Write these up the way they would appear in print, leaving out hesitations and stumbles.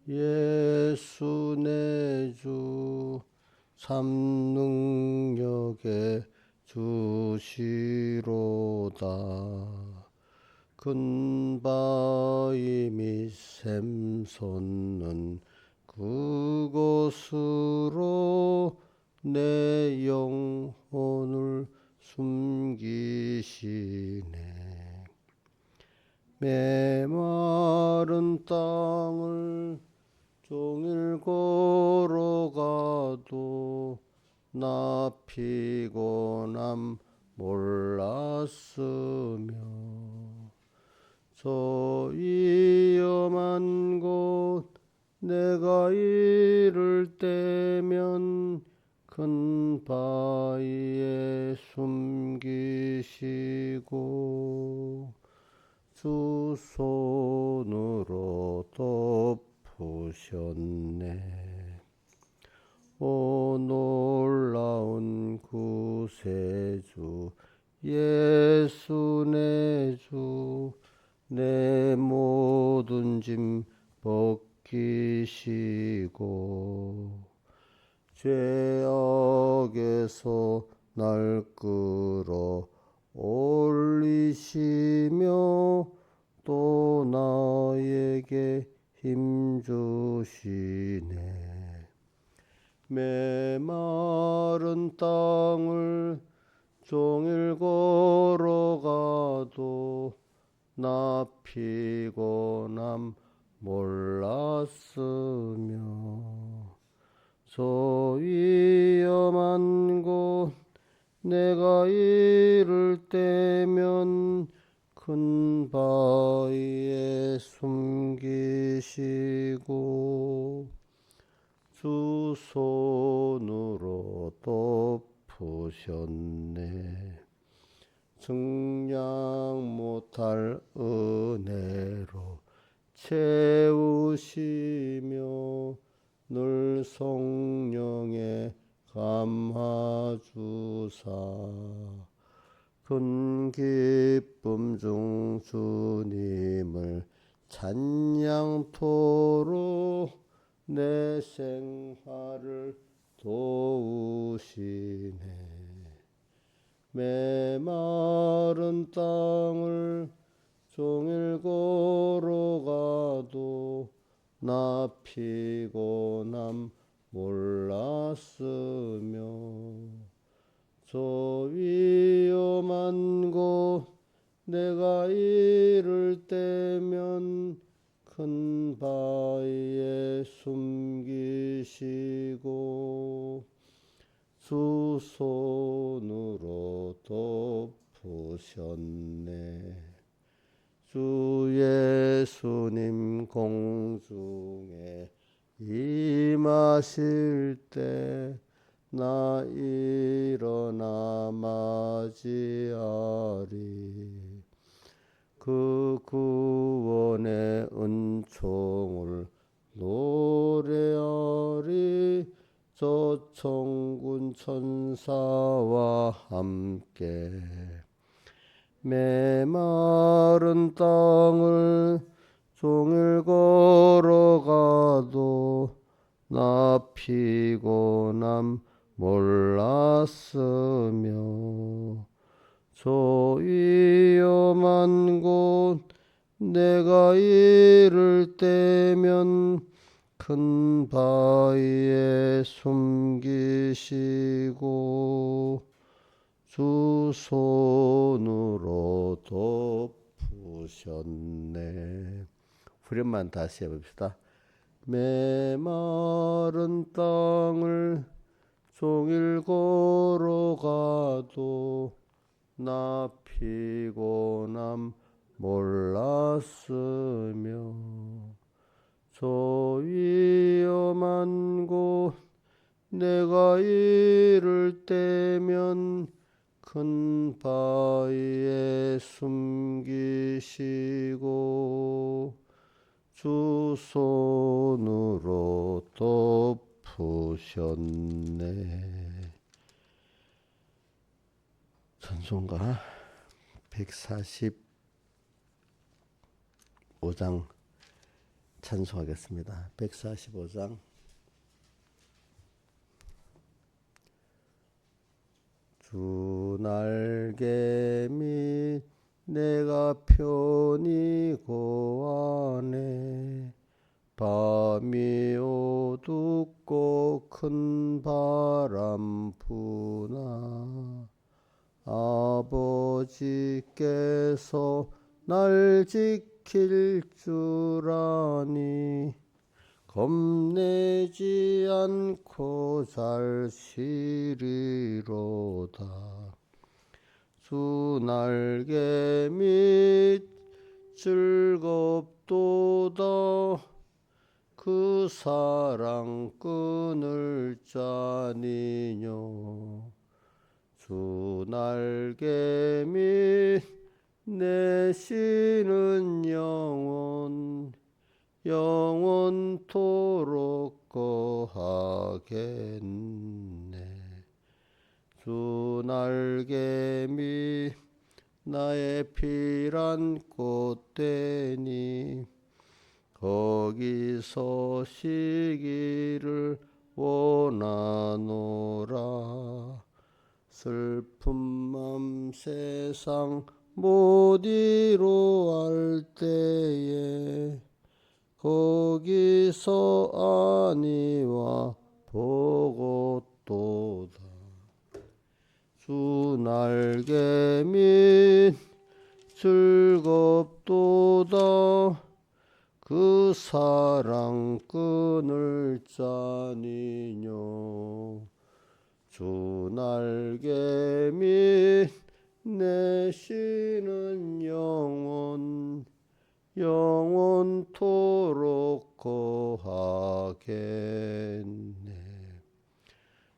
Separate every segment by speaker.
Speaker 1: 예수 내 주 삼능력에 주시로다. 근바위 및 샘솟는 그곳으로 내 영혼을 숨기시네. 메마른 땅을 종일 걸어가도 나 피곤함 몰랐으며 저 위험한 곳 내가 이를 때면 큰 바위에 숨기시고 주 손으로 덮으셨네. 오 놀라운 구세주 예수 내 주 내 모든 짐 벗기시고 죄악에서 날 끌어 올리시며 또 나에게 힘 주시네. 메마른 땅을 종일 걸어가도 나 피곤함 몰랐으며 저 위험한 곳 내가 이를 때면 큰 바위에 숨기시고 주 손으로 덮으셨네. 증량 못할 은혜로 채우시며 늘 성령에 감화주사 큰 기쁨 중 주님을 찬양토록 내 생활을 도우시네. 메마른 땅을 종일 걸어가도 나 피곤함 몰랐으며 저 위험한 곳 내가 이를 때면 큰 바위에 숨기시고 주 손으로 덮으셨네. 주 예수님 공중에 임하실 때 나 일어나 맞이하리. 그 구원의 은총을 노래하리. 저 천군 천사와 함께 메마른 땅을 종일 걸어가도 나 피곤함 몰랐으며 저 위험한 곳 내가 이를 때면 큰 바위에 숨기시고 주 손으로 덮으셨네. 후렴만 다시 해봅시다. 메마른 땅을 종일 걸어가도 나 피곤함 몰랐으며 저 위험한 곳 내가 이를 때면 큰 바위에 숨기시고 주 손으로 덮으셨네. 찬송가 145장 찬송하겠습니다. 145장. 주 날개 및 내가 편히 고하네. 밤이 어둡고 큰 바람 부나 아버지께서 날 지킬 줄 아니 겁내지 않고 잘 쉬리로다. 주 날개 및 즐겁도다. 그 사랑 끊을 자니뇨. 주 날개 및 내 쉬는 영원토록 거하겠네. 주 날개 및 나의 피란 꽃되니 거기서 쉬기를 원하노라. 슬픈 맘 세상 못 이루할 때에 거기서 아니와 보고도다. 주 날개 및 즐겁도다. 그 사랑 끊을 자니뇨. 주 날개 및 내 쉬는 영원토록 거하겠네.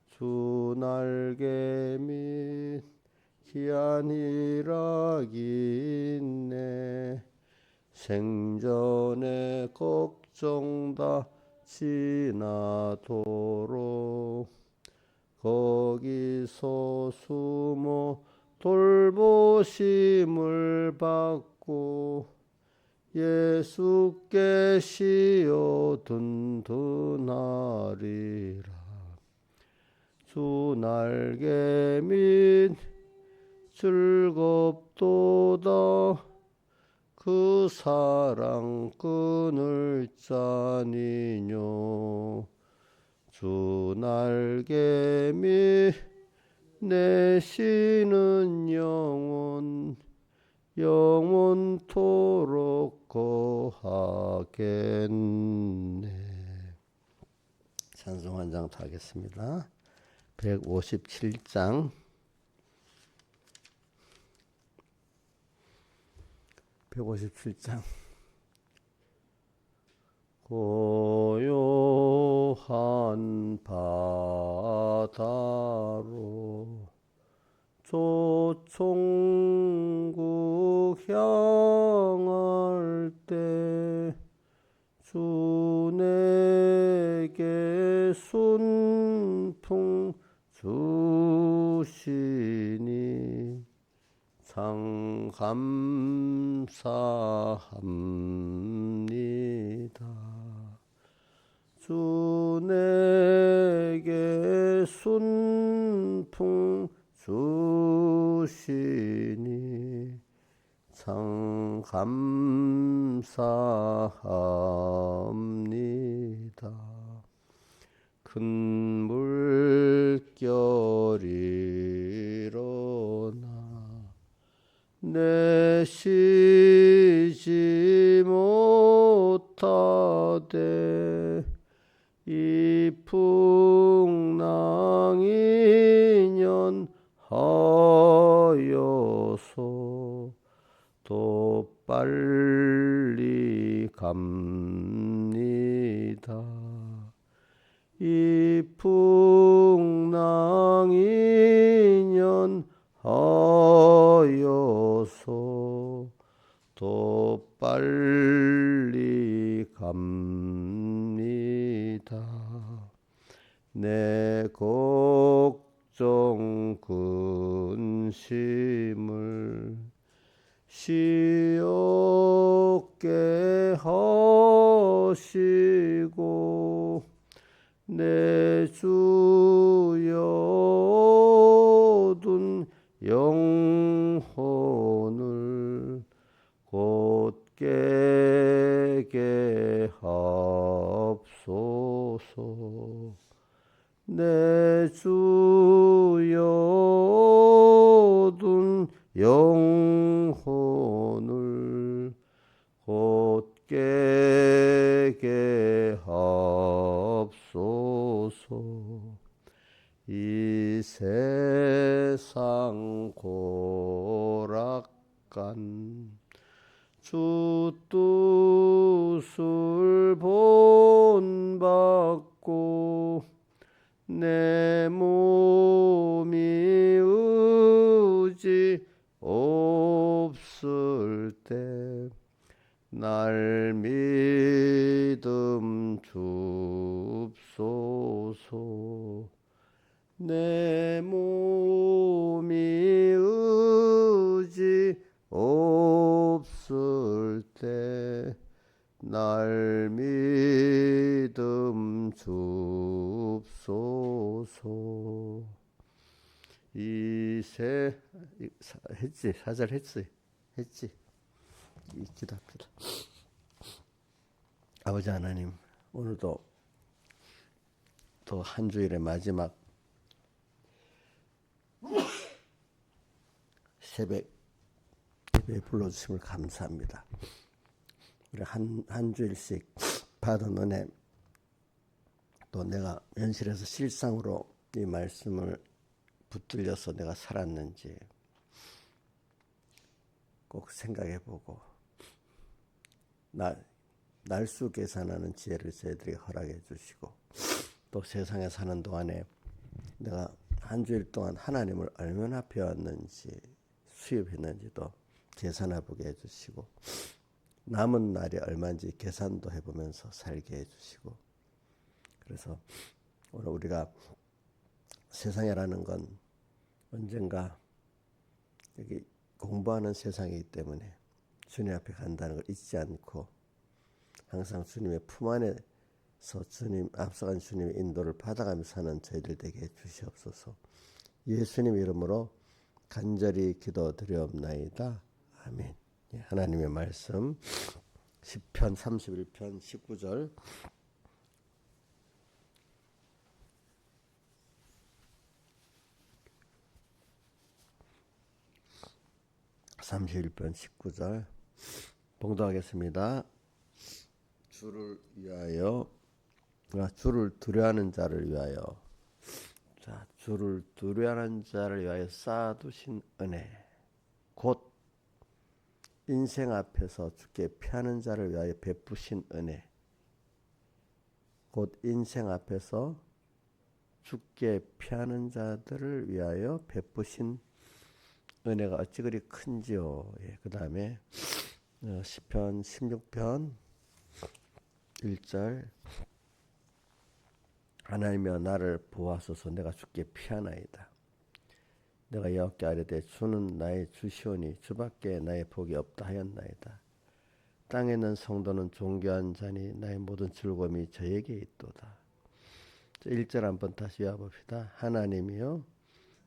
Speaker 1: 주 날개 및 귀한 일하기 있네. 생전의 걱정 다 지나도록 거기서 숨어 돌보심을 받고 예수께 쉬어 든든하리라. 주 날개 및 즐겁도다. 그 사랑 끊을 자니뇨. 주 날개 및 내 쉬는 영원토록 거하겠네. 찬송 한 장 더 하겠습니다. 157장. 157장. 고요한 바다로 조총국 향할 때 주 내게 순풍 주시니 참 감사합니다. 주 내게 순풍 주시니 참 감사합니다. 큰 물결이로나 내 쉬지 못하되 이 풍랑이 연하여서 또 빨리 갑니다. 이 풍랑이 연하여서 또 빨리 갑니다. 내 걱정 근심을 쉬었게 것이고 내 주여 둔 영혼을 곧게 하옵소서. 내 주여 둔 영혼을 곧게 하옵소서. 이 세상 고락간 주 뜻을 본받고 내 몸이 의지 없을 때 날 믿음 줍소서. 내 몸이 의지 없을 때 날 믿음 줍소서. 했지? 사절 했지? 기도합니다. 아버지 하나님, 오늘도 또 한 주일의 마지막 새벽 예배에 불러주심을 감사합니다. 우리 한 주일씩 받은 은혜, 또 내가 현실에서 실상으로 이 말씀을 붙들려서 내가 살았는지 꼭 생각해보고 날수 계산하는 지혜를 저희들에게 허락해 주시고, 또 세상에 사는 동안에 내가 한 주일 동안 하나님을 얼마나 배웠는지 수입했는지도 계산해보게 해주시고, 남은 날이 얼마인지 계산도 해보면서 살게 해주시고, 그래서 오늘 우리가 세상이라는 건 언젠가 여기 공부하는 세상이기 때문에 주님 앞에 간다는 걸 잊지 않고 항상 주님의 품 안에서 앞서간 주님의 인도를 받아가며 사는 저희들 되게 해주시옵소서. 예수님 이름으로 간절히 기도드리옵나이다. 아멘. 하나님의 말씀 시편 31편 19절. (31편 19절) 봉독하겠습니다. 주를 위하여, 주를 두려워하는 자를 위하여, 자, 주를 두려워하는 자를 위하여 쌓아두신 은혜, 곧 인생 앞에서 주께 피하는 자를 위하여 베푸신 은혜, 곧 인생 앞에서 주께 피하는 자들을 위하여 베푸신 은혜가 어찌 그리 큰지요. 그 다음에 시편 16편 1절. 하나님이여 나를 보호하소서. 내가 주께 피하나이다. 내가 여호와께 아뢰되 주는 나의 주시오니 주밖에 나의 복이 없다 하였나이다. 땅에 있는 성도는 존귀한 자니 나의 모든 즐거움이 저에게 있도다. 1절 한번 다시 외워봅시다. 하나님이여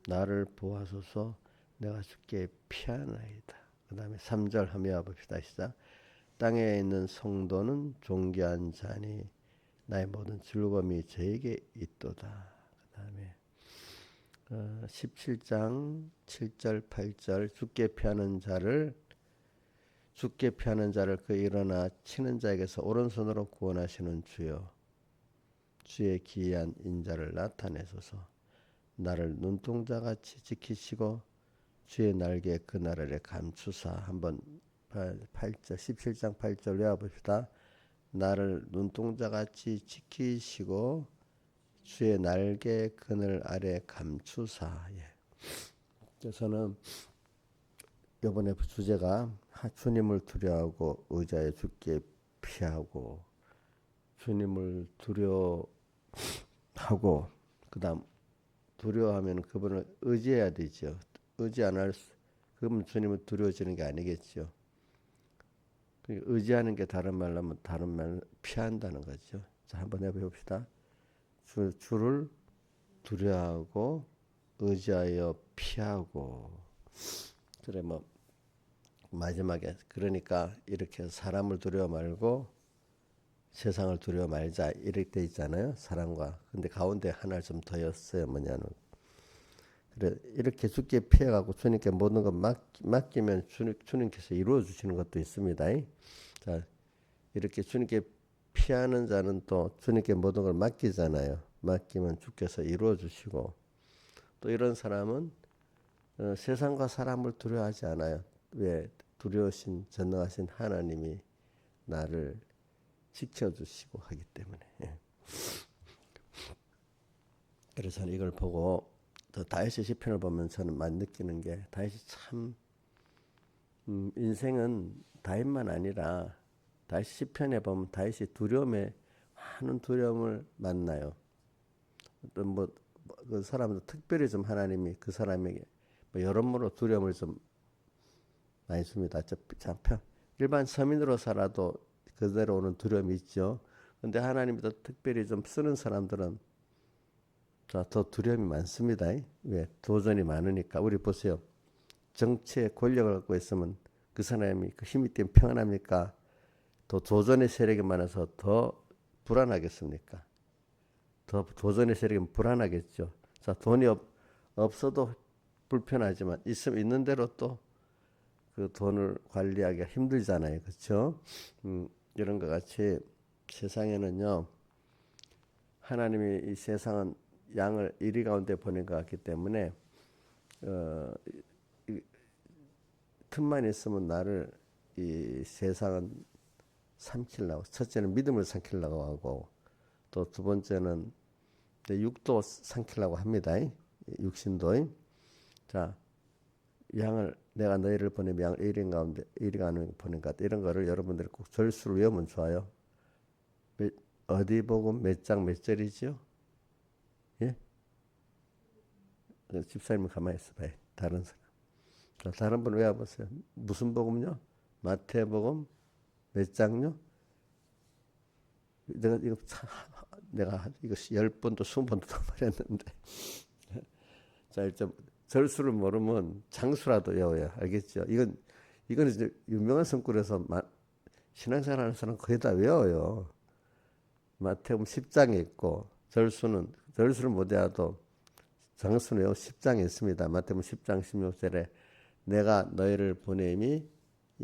Speaker 1: 나를 보호하소서. 내가 주께 피하나이다. 그 다음에 3절 한번 외워봅시다. 시작. 땅에 있는 성도는 존귀한 자니 나의 모든 즐거움이 저에게 있도다. 그 다음에 17장 7절 8절. 주께 피하는 자를 그 일어나 치는 자에게서 오른손으로 구원하시는 주여, 주의 기이한 인자를 나타내소서. 나를 눈동자같이 지키시고 주의 날개 그날 아래 감추사. 한번 8절 17장 8절 외워봅시다. 나를 눈동자같이 지키시고 주의 날개 그늘 아래 감추사. 그래서는 이번에 주제가 주님을 두려워하고 의자에 주께 피하고, 주님을 두려워하고, 그 다음 두려워하면 그분을 의지해야 되죠. 의지 안 할 수, 그러면 주님은 두려워지는 게 아니겠죠. 의지하는 게 다른 말로 하면 다른 말 피한다는 거죠. 자, 한번 해봅시다. 주를 두려워하고 의지하여 피하고. 그래 뭐 마지막에 그러니까 이렇게 사람을 두려워 말고 세상을 두려워 말자 이렇게 돼 있잖아요. 사람과. 근데 가운데 하나를 좀 더였어요. 뭐냐면 그래 이렇게 주께 피해가고 주님께 모든 것 맡기면 주님께서 이루어 주시는 것도 있습니다. 자 이렇게 주님께 피하는 자는 또 주님께 모든 걸 맡기잖아요. 맡기면 주께서 이루어 주시고 또 이런 사람은 세상과 사람을 두려워하지 않아요. 왜? 두려우신 전능하신 하나님이 나를 지켜주시고 하기 때문에. 그래서 저는 이걸 보고 다윗의 시편을 보면 저는 많이 느끼는 게 다윗이 참 인생은 다윗만 아니라 다윗 시편에 보면 다윗이 두려움에 많은 두려움을 만나요. 어떤 그 사람도 특별히 좀 하나님이 그 사람에게 여러모로 두려움을 좀 많이 줍니다. 일반 서민으로 살아도 그대로 오는 두려움이 있죠. 근데 하나님이 더 특별히 좀 쓰는 사람들은 더 두려움이 많습니다. 왜? 도전이 많으니까. 우리 보세요. 정치의 권력을 갖고 있으면 그 사람이 그 힘이 때문에 평안합니까? 더 도전의 세력이 많아서 더 불안하겠습니까? 더 도전의 세력이 불안하겠죠. 자, 돈이 없어도 불편하지만 있는 대로 또 그 돈을 관리하기가 힘들잖아요. 그렇죠? 이런 것 같이 세상에는요. 하나님이 이 세상은 양을 이리 가운데 보낸 것 같기 때문에 틈만 있으면 나를 이 세상은 삼키려고 첫째는 믿음을 삼키려고 하고 또 두 번째는 육도 삼키려고 합니다. 육신도. 자, 양을 내가 너희를 보내면 양을 이리 가는 보낸 것 같다. 이런 거를 여러분들이 꼭 절수를 외우면 좋아요. 어디 복음 몇 장 몇 절이죠? 예? 집사님 가만히 있어봐요. 다른 사람. 자, 다른 분 외워보세요. 무슨 복음요? 마태복음 몇 장요? 내가 이거 10번도 20번도 더 말했는데. 자, 일단 절수를 모르면 장수라도 외워요. 알겠죠? 이건 이제 유명한 성구에서 신앙생활하는 사람 거의 다 외워요. 마태복음 10장에 있고 절수를 못 외워도 장수는 외워 10장에 있습니다. 마태복음 10장 16절에 내가 너희를 보냄이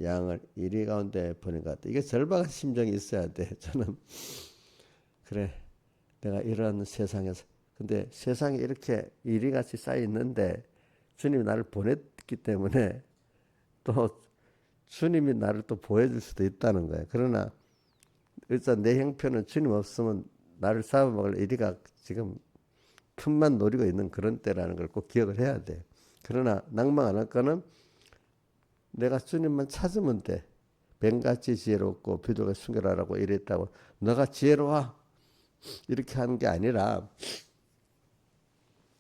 Speaker 1: 양을 이리 가운데 보낸 것 같다. 이게 절박한 심정이 있어야 돼. 저는 그래 내가 이런 세상에서 근데 세상에 이렇게 이리같이 쌓여 있는데 주님이 나를 보냈기 때문에 또 주님이 나를 또 보여줄 수도 있다는 거예요. 그러나 일단 내 형편은 주님 없으면 나를 잡아먹을 이리가 지금 틈만 노리고 있는 그런 때라는 걸 꼭 기억을 해야 돼. 그러나 낭망 안 할 거는 내가 주님만 찾으면 돼. 뱀같이 지혜롭고 비둘기 순결하라고 이랬다고 너가 지혜로워 이렇게 하는 게 아니라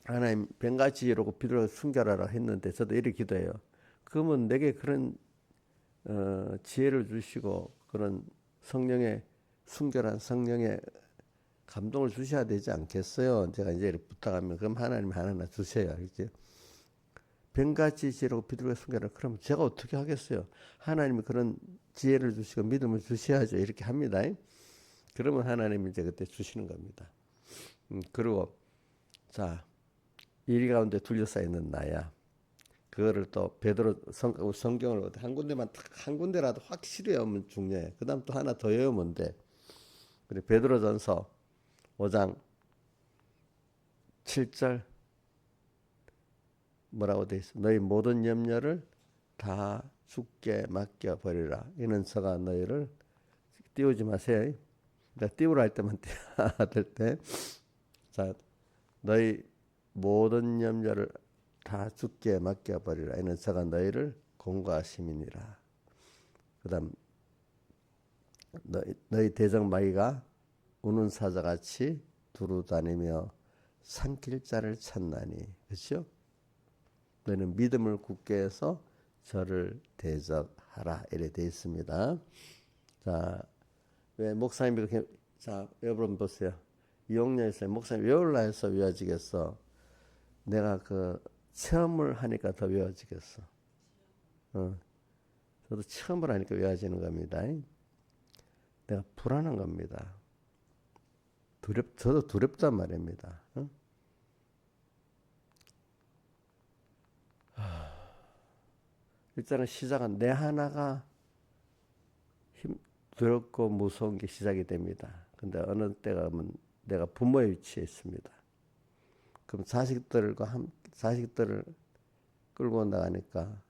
Speaker 1: 하나님 뱀같이 지혜롭고 비둘기 순결하라 했는데 저도 이렇게 기도해요. 그러면 내게 그런 지혜를 주시고 그런 성령의 순결한 성령의 감동을 주셔야 되지 않겠어요? 제가 이제 이렇게 부탁하면 그럼 하나님 하나하나 주세요. 알겠지? 뱀같이 지혜롭고 비둘기 순결하라 그럼 제가 어떻게 하겠어요? 하나님이 그런 지혜를 주시고 믿음을 주셔야죠. 이렇게 합니다. 그러면 하나님이 이제 그때 주시는 겁니다. 그리고 자 이리 가운데 둘러싸여 있는 나야. 그거를 또 베드로 성경을 한 군데만 한 군데라도 확실히 외우면 중요해. 그다음 또 하나 더 외우면 돼. 그래 베드로전서 5장 7절 뭐라고 돼 있어? 너희 모든 염려를 다 주께 맡겨 버리라. 이는 저가 너희를 띄우지 마세요. 내가 띄우라 할 때만 띄워야 될 때. 자, 너희 모든 염려를 다 주께 맡겨버리라. 이는 저가 너희를 공고하심이니라. 그 다음 너희 대적마귀가 우는 사자같이 두루 다니며 삼킬 자를 찾나니. 그렇죠? 너희는 믿음을 굳게 해서 저를 대적하라. 이래 되어 있습니다. 자, 왜 목사님이 그렇게, 자, 여러분 보세요. 이용료에서 목사님 외울라 해서 외워지겠어? 내가 그 체험을 하니까 더 외워지겠어. 어, 저도 체험을 하니까 외워지는 겁니다. 내가 불안한 겁니다. 저도 두렵단 말입니다. 어? 일단은 시작은 내 하나가 두렵고 무서운 게 시작이 됩니다. 근데 어느 때가 오면 내가 부모의 위치에 있습니다. 그럼 자식들을 끌고 나가니까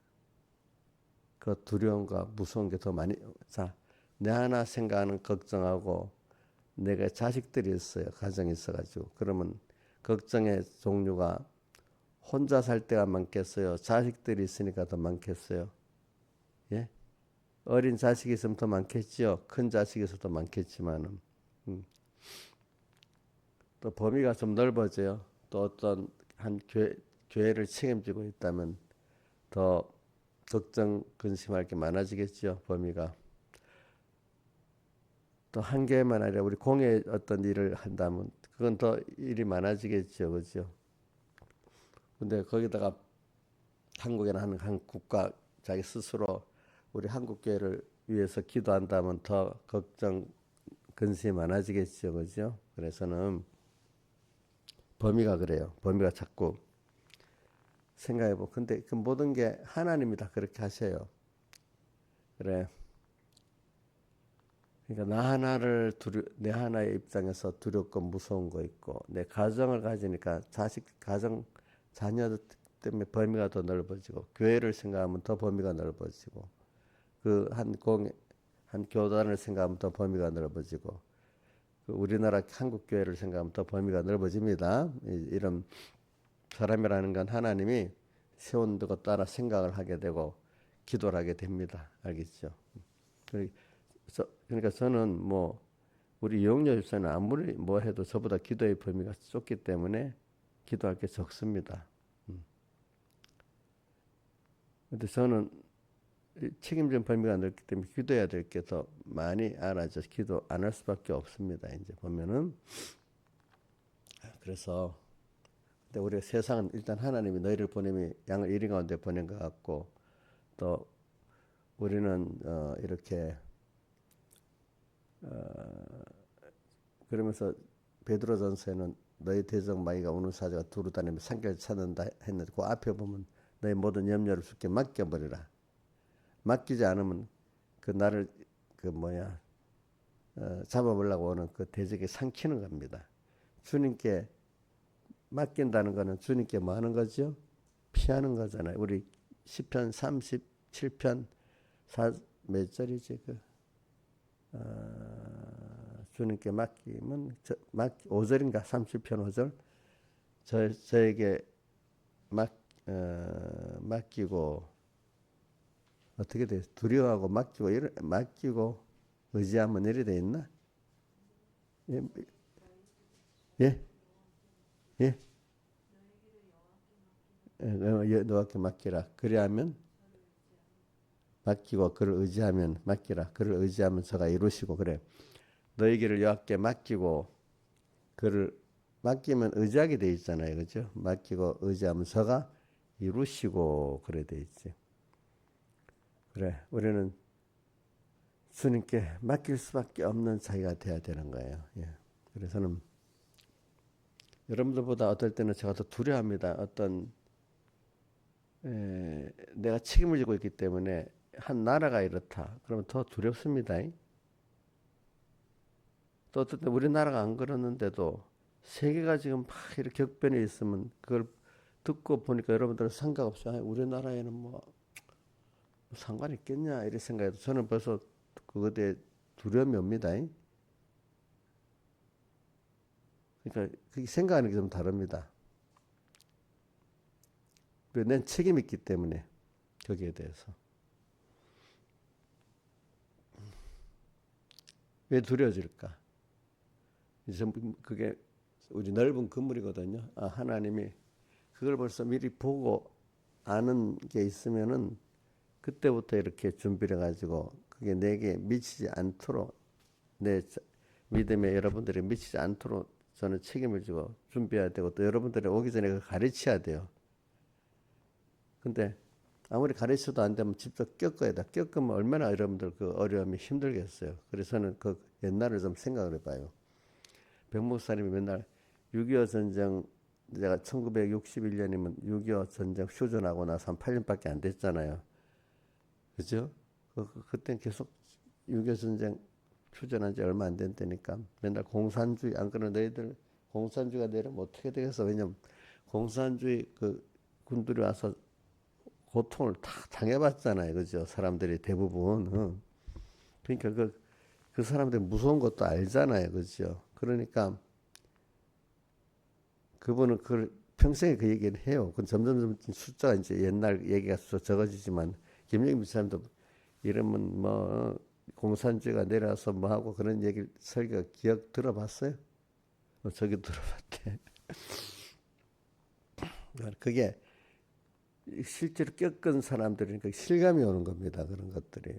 Speaker 1: 그 두려움과 무서운 게 더 많이, 자, 내 하나 생각하는 걱정하고 내가 자식들이 있어요. 가정이 있어가지고. 그러면 걱정의 종류가 혼자 살 때가 많겠어요? 자식들이 있으니까 더 많겠어요? 예? 어린 자식이 있으면 더 많겠지요. 큰 자식이 있어도 많겠지만은. 음. 또 범위가 좀 넓어져요. 또 어떤 한 교회를 책임지고 있다면 더 걱정, 근심할 게 많아지겠죠. 범위가. 또 한 개만 아니라 우리 공예 어떤 일을 한다면 그건 더 일이 많아지겠죠. 그죠? 근데 거기다가 한국에는 한 국가 자기 스스로 우리 한국 교회를 위해서 기도한다면 더 걱정, 근심이 많아지겠죠. 그죠? 그래서는 범위가 그래요. 범위가 자꾸 생각해보. 근데 그 모든 게 하나님이 다 그렇게 하셔요. 그래. 그러니까 내 하나의 입장에서 두렵고 무서운 거 있고, 내 가정을 가지니까 자녀들 때문에 범위가 더 넓어지고, 교회를 생각하면 더 범위가 넓어지고, 한 교단을 생각하면 더 범위가 넓어지고, 그 우리나라 한국 교회를 생각하면 더 범위가 넓어집니다. 이런 사람이라는 건 하나님이 세운 것 따라 생각을 하게 되고, 기도를 하게 됩니다. 알겠죠? 그러니까 저는 뭐 우리 이용료 집사는 아무리 뭐 해도 저보다 기도의 범위가 좁기 때문에 기도할 게 적습니다. 근데 저는 책임진 범위가 넓기 때문에 기도해야 될 게 더 많이 알아져 기도 안 할 수밖에 없습니다. 이제 보면은 그래서 근데 우리 세상은 일단 하나님이 너희를 보내미 양을 이리 가운데 보낸 것 같고 또 우리는 이렇게 그러면서 베드로전서에는 너희 대적 마귀가 오는 사자가 두루 다니며 산길 찾는다 했는데 그 앞에 보면 너희 모든 염려를 주께 맡겨버리라. 맡기지 않으면 그 나를 잡아보려고 오는 그 대적에 삼키는 겁니다. 주님께 맡긴다는 거는 주님께 뭐 하는 거죠? 피하는 거잖아요. 우리 시편 37편 몇 절이지 주님께 맡기면 5절인가 30편 5절 저에게 맡기고 어떻게 돼? 두려워하고 맡기고 의지하면 이래 돼 있나? 예? 예? 예? 너에게 맡기라. 그리하면 맡기고 그를 의지하면 맡기라. 그를 의지하면 저가 이루시고 그래. 너희 길을 여호와께 맡기고 그를 맡기면 의지하게 돼 있잖아요. 그죠? 맡기고 의지하면 저가 이루시고 그래 돼 있지. 그래. 우리는 주님께 맡길 수밖에 없는 자기가 돼야 되는 거예요. 예. 그래서는 여러분들보다 어떨 때는 제가 더 두려워합니다. 내가 책임을 지고 있기 때문에 한 나라가 이렇다. 그러면 더 두렵습니다. 또 어떤 때 우리나라가 안 그러는데도 세계가 지금 막 이렇게 격변해 있으면 그걸 듣고 보니까 여러분들은 상관없이 우리나라에는 뭐 상관 있겠냐 이런 생각해도 저는 벌써 그거에 대해 두려움이 옵니다. 그러니까 그 생각하는 게 좀 다릅니다. 난 책임이 있기 때문에 거기에 대해서 왜 두려워질까? 그게 우리 넓은 건물이거든요. 하나님이 그걸 벌써 미리 보고 아는 게 있으면은 그때부터 이렇게 준비를 해가지고 그게 내게 미치지 않도록 내 믿음에 여러분들이 미치지 않도록 저는 책임을 지고 준비해야 되고 또 여러분들이 오기 전에 그 가르쳐야 돼요. 근데 아무리 가르쳐도 안 되면 직접 겪어야 돼. 겪으면 얼마나 여러분들 그 어려움이 힘들겠어요. 그래서 저는 그 옛날을 좀 생각을 해봐요. 백 목사님이 맨날 6.25 전쟁 내가 1961년이면 6.25 전쟁 휴전하고 나서 한 8년밖에 안 됐잖아요. 그죠? 그땐 계속 6.25 전쟁 휴전한 지 얼마 안 됐다니까. 맨날 공산주의, 안 그러면 너희들 공산주의가 내려면 어떻게 되겠어? 왜냐면 공산주의 그 군들이 와서 고통을 다 당해봤잖아요. 그죠? 사람들이 대부분. 응. 그러니까 그 사람들이 무서운 것도 알잖아요. 그죠? 그러니까 그분은 그 평생에 그 얘기를 해요. 그 점점 숫자가 이제 옛날 얘기가 적어지지만 김영민 사람도 이러면 뭐 공산주의가 내려와서 뭐 하고 그런 얘기 설교 기억 들어봤어요? 저기 들어봤대. 그게 실제로 겪은 사람들이니까 실감이 오는 겁니다. 그런 것들이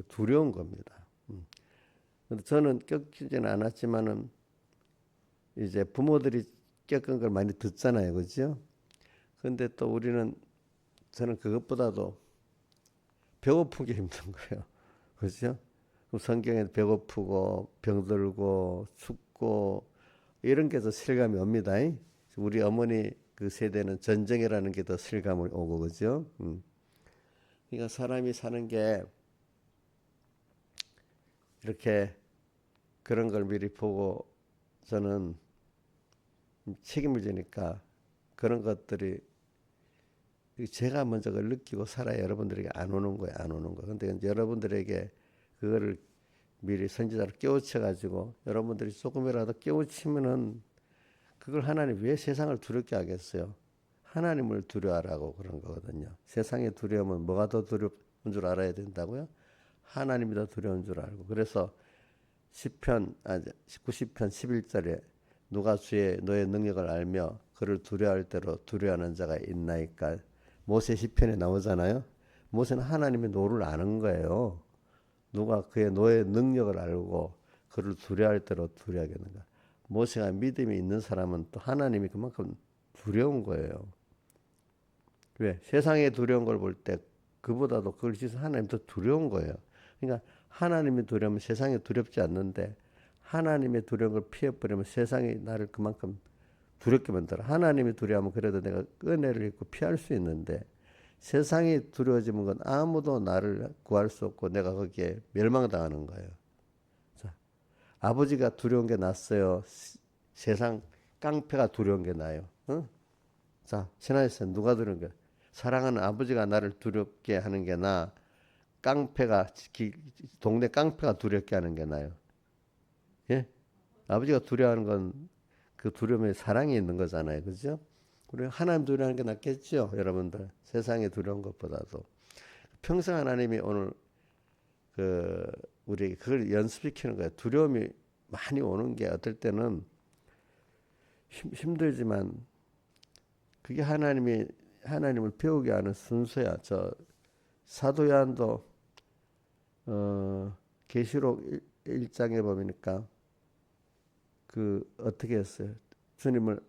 Speaker 1: 두려운 겁니다. 근데 저는 겪지는 않았지만은 이제 부모들이 겪은 걸 많이 듣잖아요, 그죠? 근데 또 우리는 저는 그것보다도 배고픈 게 힘든 거예요, 그죠? 성경에 배고프고 병들고 춥고 이런 게 더 실감이 옵니다. 우리 어머니 그 세대는 전쟁이라는 게 더 실감을 오고 그죠? 그러니까 사람이 사는 게 이렇게 그런 걸 미리 보고 저는 책임을 지니까 그런 것들이 제가 먼저 그걸 느끼고 살아야 여러분들에게 안 오는 거예요, 안 오는 거. 근데 여러분들에게 그거를 미리 선지자로 깨우쳐 가지고 여러분들이 조금이라도 깨우치면은 그걸 하나님 왜 세상을 두렵게 하겠어요? 하나님을 두려워하라고 그런 거거든요. 세상의 두려움은 뭐가 더 두려운 줄 알아야 된다고요? 하나님이 더 두려운 줄 알고. 그래서 90편 11절에 누가 주의 너의 능력을 알며 그를 두려워할 대로 두려워하는 자가 있나이까. 모세 시편에 나오잖아요. 모세는 하나님의 노를 아는 거예요. 누가 그의 너의 능력을 알고 그를 두려워할 대로 두려워하겠는가. 모세가 믿음이 있는 사람은 또 하나님이 그만큼 두려운 거예요. 왜? 세상에 두려운 걸 볼 때 그보다도 그걸 지서 하나님 더 두려운 거예요. 그러니까 하나님이 두려우면 세상이 두렵지 않는데 하나님의 두려운 걸 피해버리면 세상이 나를 그만큼 두렵게 만들어. 하나님이 두려우면 그래도 내가 은혜를 입고 피할 수 있는데 세상이 두려워지는 건 아무도 나를 구할 수 없고 내가 거기에 멸망당하는 거예요. 자, 아버지가 두려운 게 낫어요. 세상 깡패가 두려운 게 나아요. 응? 자, 신하에서 누가 두려운 게 사랑하는 아버지가 나를 두렵게 하는 게 나아. 깡패가 동네 깡패가 두렵게 하는 게 나아요. 예? 아버지가 두려워하는 건 그 두려움에 사랑이 있는 거잖아요. 그죠? 우리 하나님 두려워하는 게 낫겠죠? 여러분들. 세상에 두려운 것보다도. 평생 하나님이 오늘 우리 그걸 연습시키는 거예요. 두려움이 많이 오는 게 어떨 때는 힘들지만 그게 하나님을 배우게 하는 순서야. 저 사도 요한도 계시록 1장에 보니까 그 어떻게 했어요? 주님을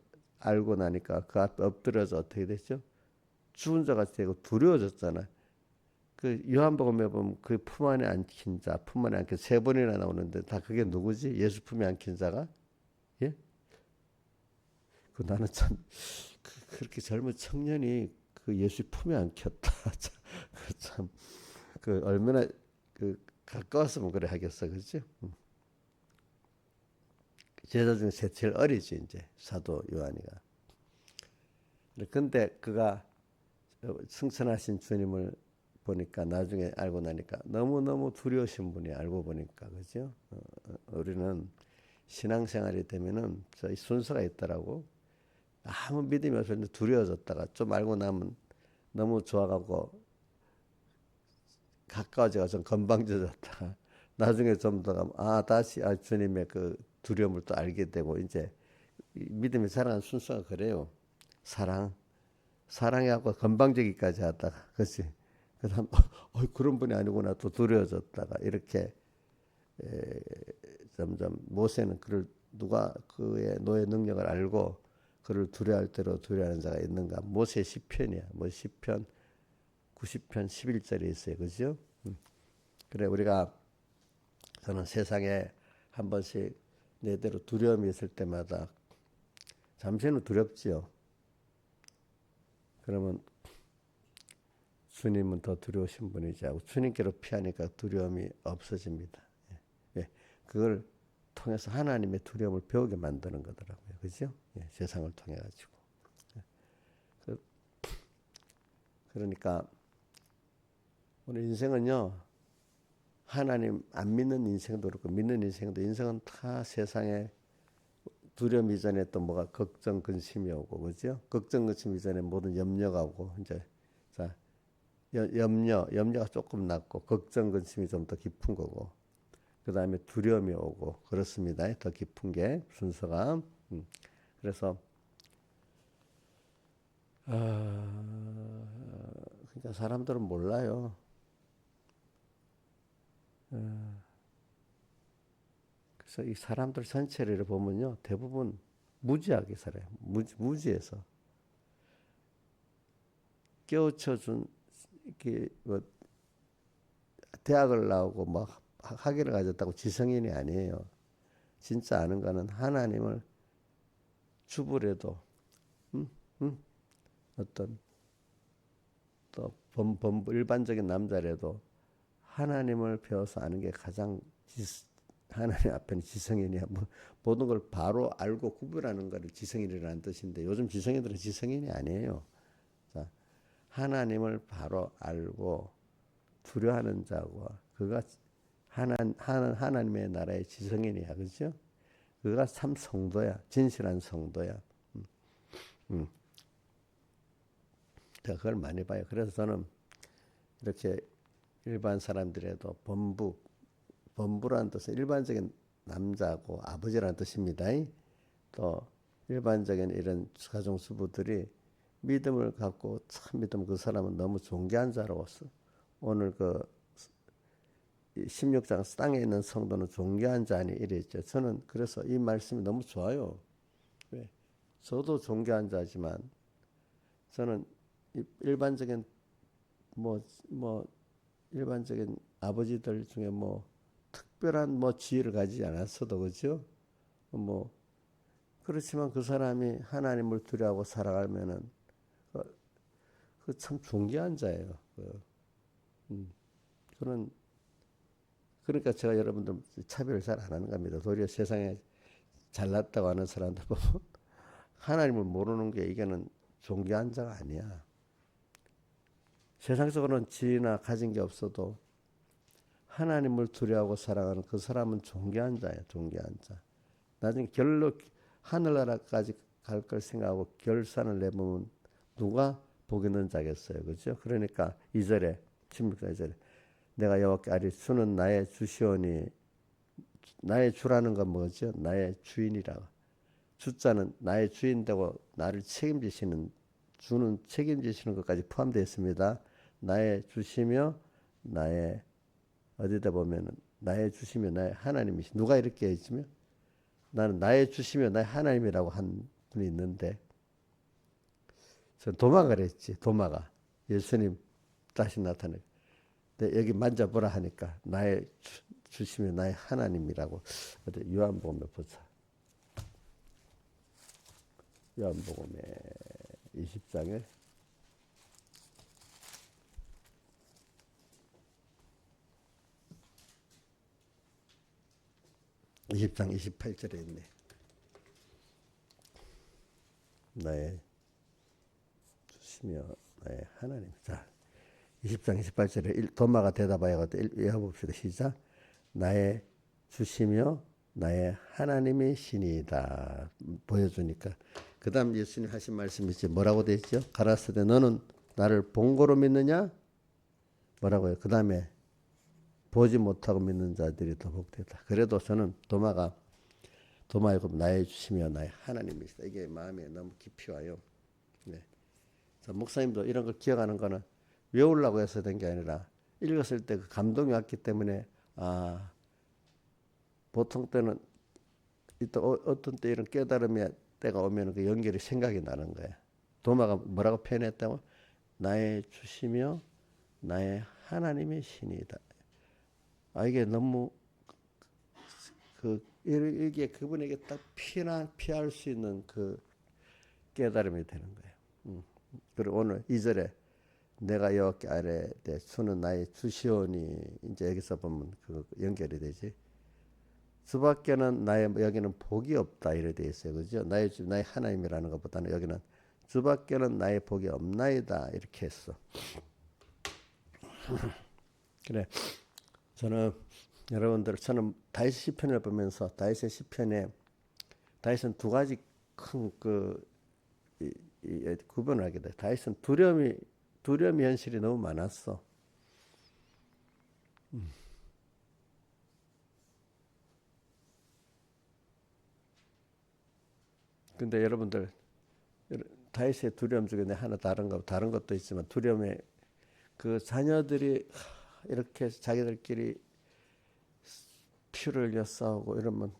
Speaker 1: 알고 나니까 그 앞에 엎드려서 어떻게 됐죠? 죽은 자 같이 되고 두려워졌잖아요. 그 요한복음에 보면 그 품 안에 안긴 자, 품 안에 안긴 세 번이나 나오는데 다 그게 누구지? 예수 품에 안긴 자가? 예? 그 나는 참 그렇게 젊은 청년이 그 예수 품에 안겼다. 참 그 얼마나 그 가까웠으면 그래 하겠어, 그렇지? 제자 중에 제일 어리지 이제 사도 요한이가. 근데 그가 승천하신 주님을 보니까 나중에 알고 나니까 너무너무 두려우신 분이 알고 보니까 그죠? 우리는 신앙생활이 되면은 저희 순서가 있더라고. 아무 믿음이 없었는데 두려워졌다가 좀 알고 나면 너무 좋아가고 가까워져가 좀 건방져졌다가 나중에 좀 더 가면 다시 주님의 그 두려움을 또 알게 되고 이제 믿음이 자라는 순서가 그래요. 사랑해갖고 건방지기까지 하다가 그렇지. 그다음 그런 분이 아니구나 또 두려워졌다가 이렇게 점점 모세는 그를 누가 그의 노예 능력을 알고 그를 두려워할 대로 두려워하는 자가 있는가? 모세 시편이야. 뭐 시편 90편 11절에 있어요. 그죠? 그래 우리가 저는 세상에 한 번씩 내대로 두려움이 있을 때마다 잠시는 두렵지요. 그러면 주님은 더 두려우신 분이지 하고 주님께로 피하니까 두려움이 없어집니다. 예. 그걸 통해서 하나님의 두려움을 배우게 만드는 거더라고요. 그죠? 예. 세상을 통해 가지고. 그러니까 오늘 인생은요. 하나님 안 믿는 인생도 그렇고 믿는 인생도 인생은 다 세상에 두려움 이전에 또 뭐가 걱정 근심이 오고 그죠? 걱정 근심 이전에 모든 염려가 오고 이제 자 염려가 조금 낮고 걱정 근심이 좀 더 깊은 거고 그 다음에 두려움이 오고 그렇습니다. 더 깊은 게 순서가 그래서 그러니까 사람들은 몰라요. 그래서 이 사람들 전체를 보면요 대부분 무지하게 살아요. 무지해서 깨우쳐준 이렇게 뭐 대학을 나오고 뭐 학위를 가졌다고 지성인이 아니에요. 진짜 아는 거는 하나님을 주부래도 어떤 또 일반적인 남자라도 하나님을 배워서 아는 게 가장 하나님 앞에는 지성인이야. 뭐 모든 걸 바로 알고 구별하는 것을 지성인이라는 뜻인데 요즘 지성인들은 지성인이 아니에요. 자, 하나님을 바로 알고 두려워하는 자고 그가 하나님의 나라의 지성인이야. 그죠? 그가 참 성도야. 진실한 성도야. 제가 그걸 많이 봐요. 그래서 저는 이렇게 일반 사람들에도 범부라는 뜻은 일반적인 남자고 아버지라는 뜻입니다. 또 일반적인 이런 가정주부들이 믿음을 갖고 참 믿음 그 사람은 너무 존귀한 자로서 오늘 그 16장 땅에 있는 성도는 존귀한 자니 이랬죠. 저는 그래서 이 말씀이 너무 좋아요. 왜? 저도 존귀한 자지만 저는 일반적인 뭐 일반적인 아버지들 중에 뭐 특별한 뭐 지혜를 가지지 않았어도 그죠? 뭐 그렇지만 그 사람이 하나님을 두려워하고 살아가면은 그 참 존귀한 자예요. 그런 그러니까 제가 여러분들 차별을 잘 안 하는 겁니다. 도리어 세상에 잘났다고 하는 사람들 보면 하나님을 모르는 게 이게는 존귀한 자가 아니야. 세상적으로는 지혜나 가진 게 없어도 하나님을 두려워하고 살아가는 그 사람은 존귀한 자예요. 존귀한 자. 나중에 결로 하늘나라까지 갈 걸 생각하고 결산을 내보면 누가 복 있는 자겠어요. 그렇죠? 그러니까 2절에 16절 2절에 내가 여호와께 아뢰 주는 나의 주시오니 나의 주라는 건 뭐죠? 나의 주인이라고. 주자는 나의 주인 되고 나를 책임지시는 주는 책임지시는 것까지 포함되어 있습니다. 나의 주시며 나의 어디다 보면은 나의 주시며 나의 하나님이시 누가 이렇게 해주면 나는 나의 주시며 나의 하나님이라고 한 분이 있는데 전 도마가 그랬지. 도마가 예수님 다시 나타내. 여기 만져보라 하니까 나의 주시며 나의 하나님이라고. 어디 요한복음에 보자. 요한복음에 20장에 20장 28절에 있네. 나의 주시며 나의 하나님. 자, 20장 28절에 도마가 대답하여 읽어봅시다. 시작. 나의 주시며 나의 하나님이시니이다. 보여주니까. 그 다음 예수님 하신 말씀이 이제 뭐라고 되어 있죠? 가라사대 너는 나를 본고로 믿느냐? 뭐라고요? 그 다음에 보지 못하고 믿는 자들이 더 복되다. 그래도 저는 도마의 나의 주시며 나의 하나님이시다. 이게 마음에 너무 깊이 와요. 네. 목사님도 이런 걸 기억하는 거는 외우려고 해서 된 게 아니라 읽었을 때 그 감동이 왔기 때문에 보통 때는 또 어떤 때 이런 깨달음의 때가 오면 그 연결이 생각이 나는 거야. 도마가 뭐라고 표현했다고? 나의 주시며 나의 하나님의 신이다. 이게 너무 이게 그분에게 딱 피할 수 있는 그 깨달음이 되는 거예요. 그리고 오늘 2절에 내가 여호와께 아뢰되 주는 나의 주시오니, 이제 여기서 보면 그 연결이 되지. 주밖에는 여기는 복이 없다 이래 돼 있어요. 그죠? 나의 주 나의 하나님이라는 것보다는 여기는 주밖에는 나의 복이 없나이다 이렇게 했어. 그래. 저는 다윗 시편을 보면서 다윗의 시편에 다윗은 두 가지 큰 구분을 하게 돼. 다윗은 두려움이 현실이 너무 많았어. 근데 여러분들 다윗의 두려움 중에 하나 다른 것도 있지만 두려움에 그 자녀들이 이렇게 자기들끼리 피를 흘려 싸우고 이러면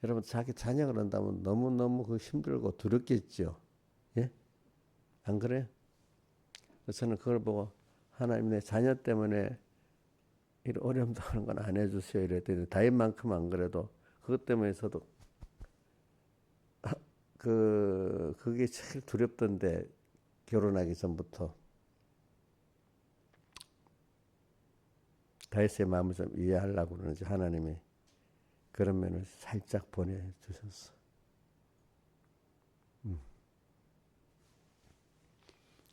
Speaker 1: 여러분 자기 자녀가 그런다면 너무너무 그 힘들고 두렵겠죠. 예? 안 그래요? 저는 그걸 보고 하나님 내 자녀 때문에 이런 어려움도 하는 건 안 해주세요 이랬더니 다윗만큼 안 그래도 그것 때문에 저도 그게 제일 두렵던데 결혼하기 전부터 다윗의 마음을 좀 이해하려고 그러는지 하나님이 그런 면을 살짝 보내주셨어.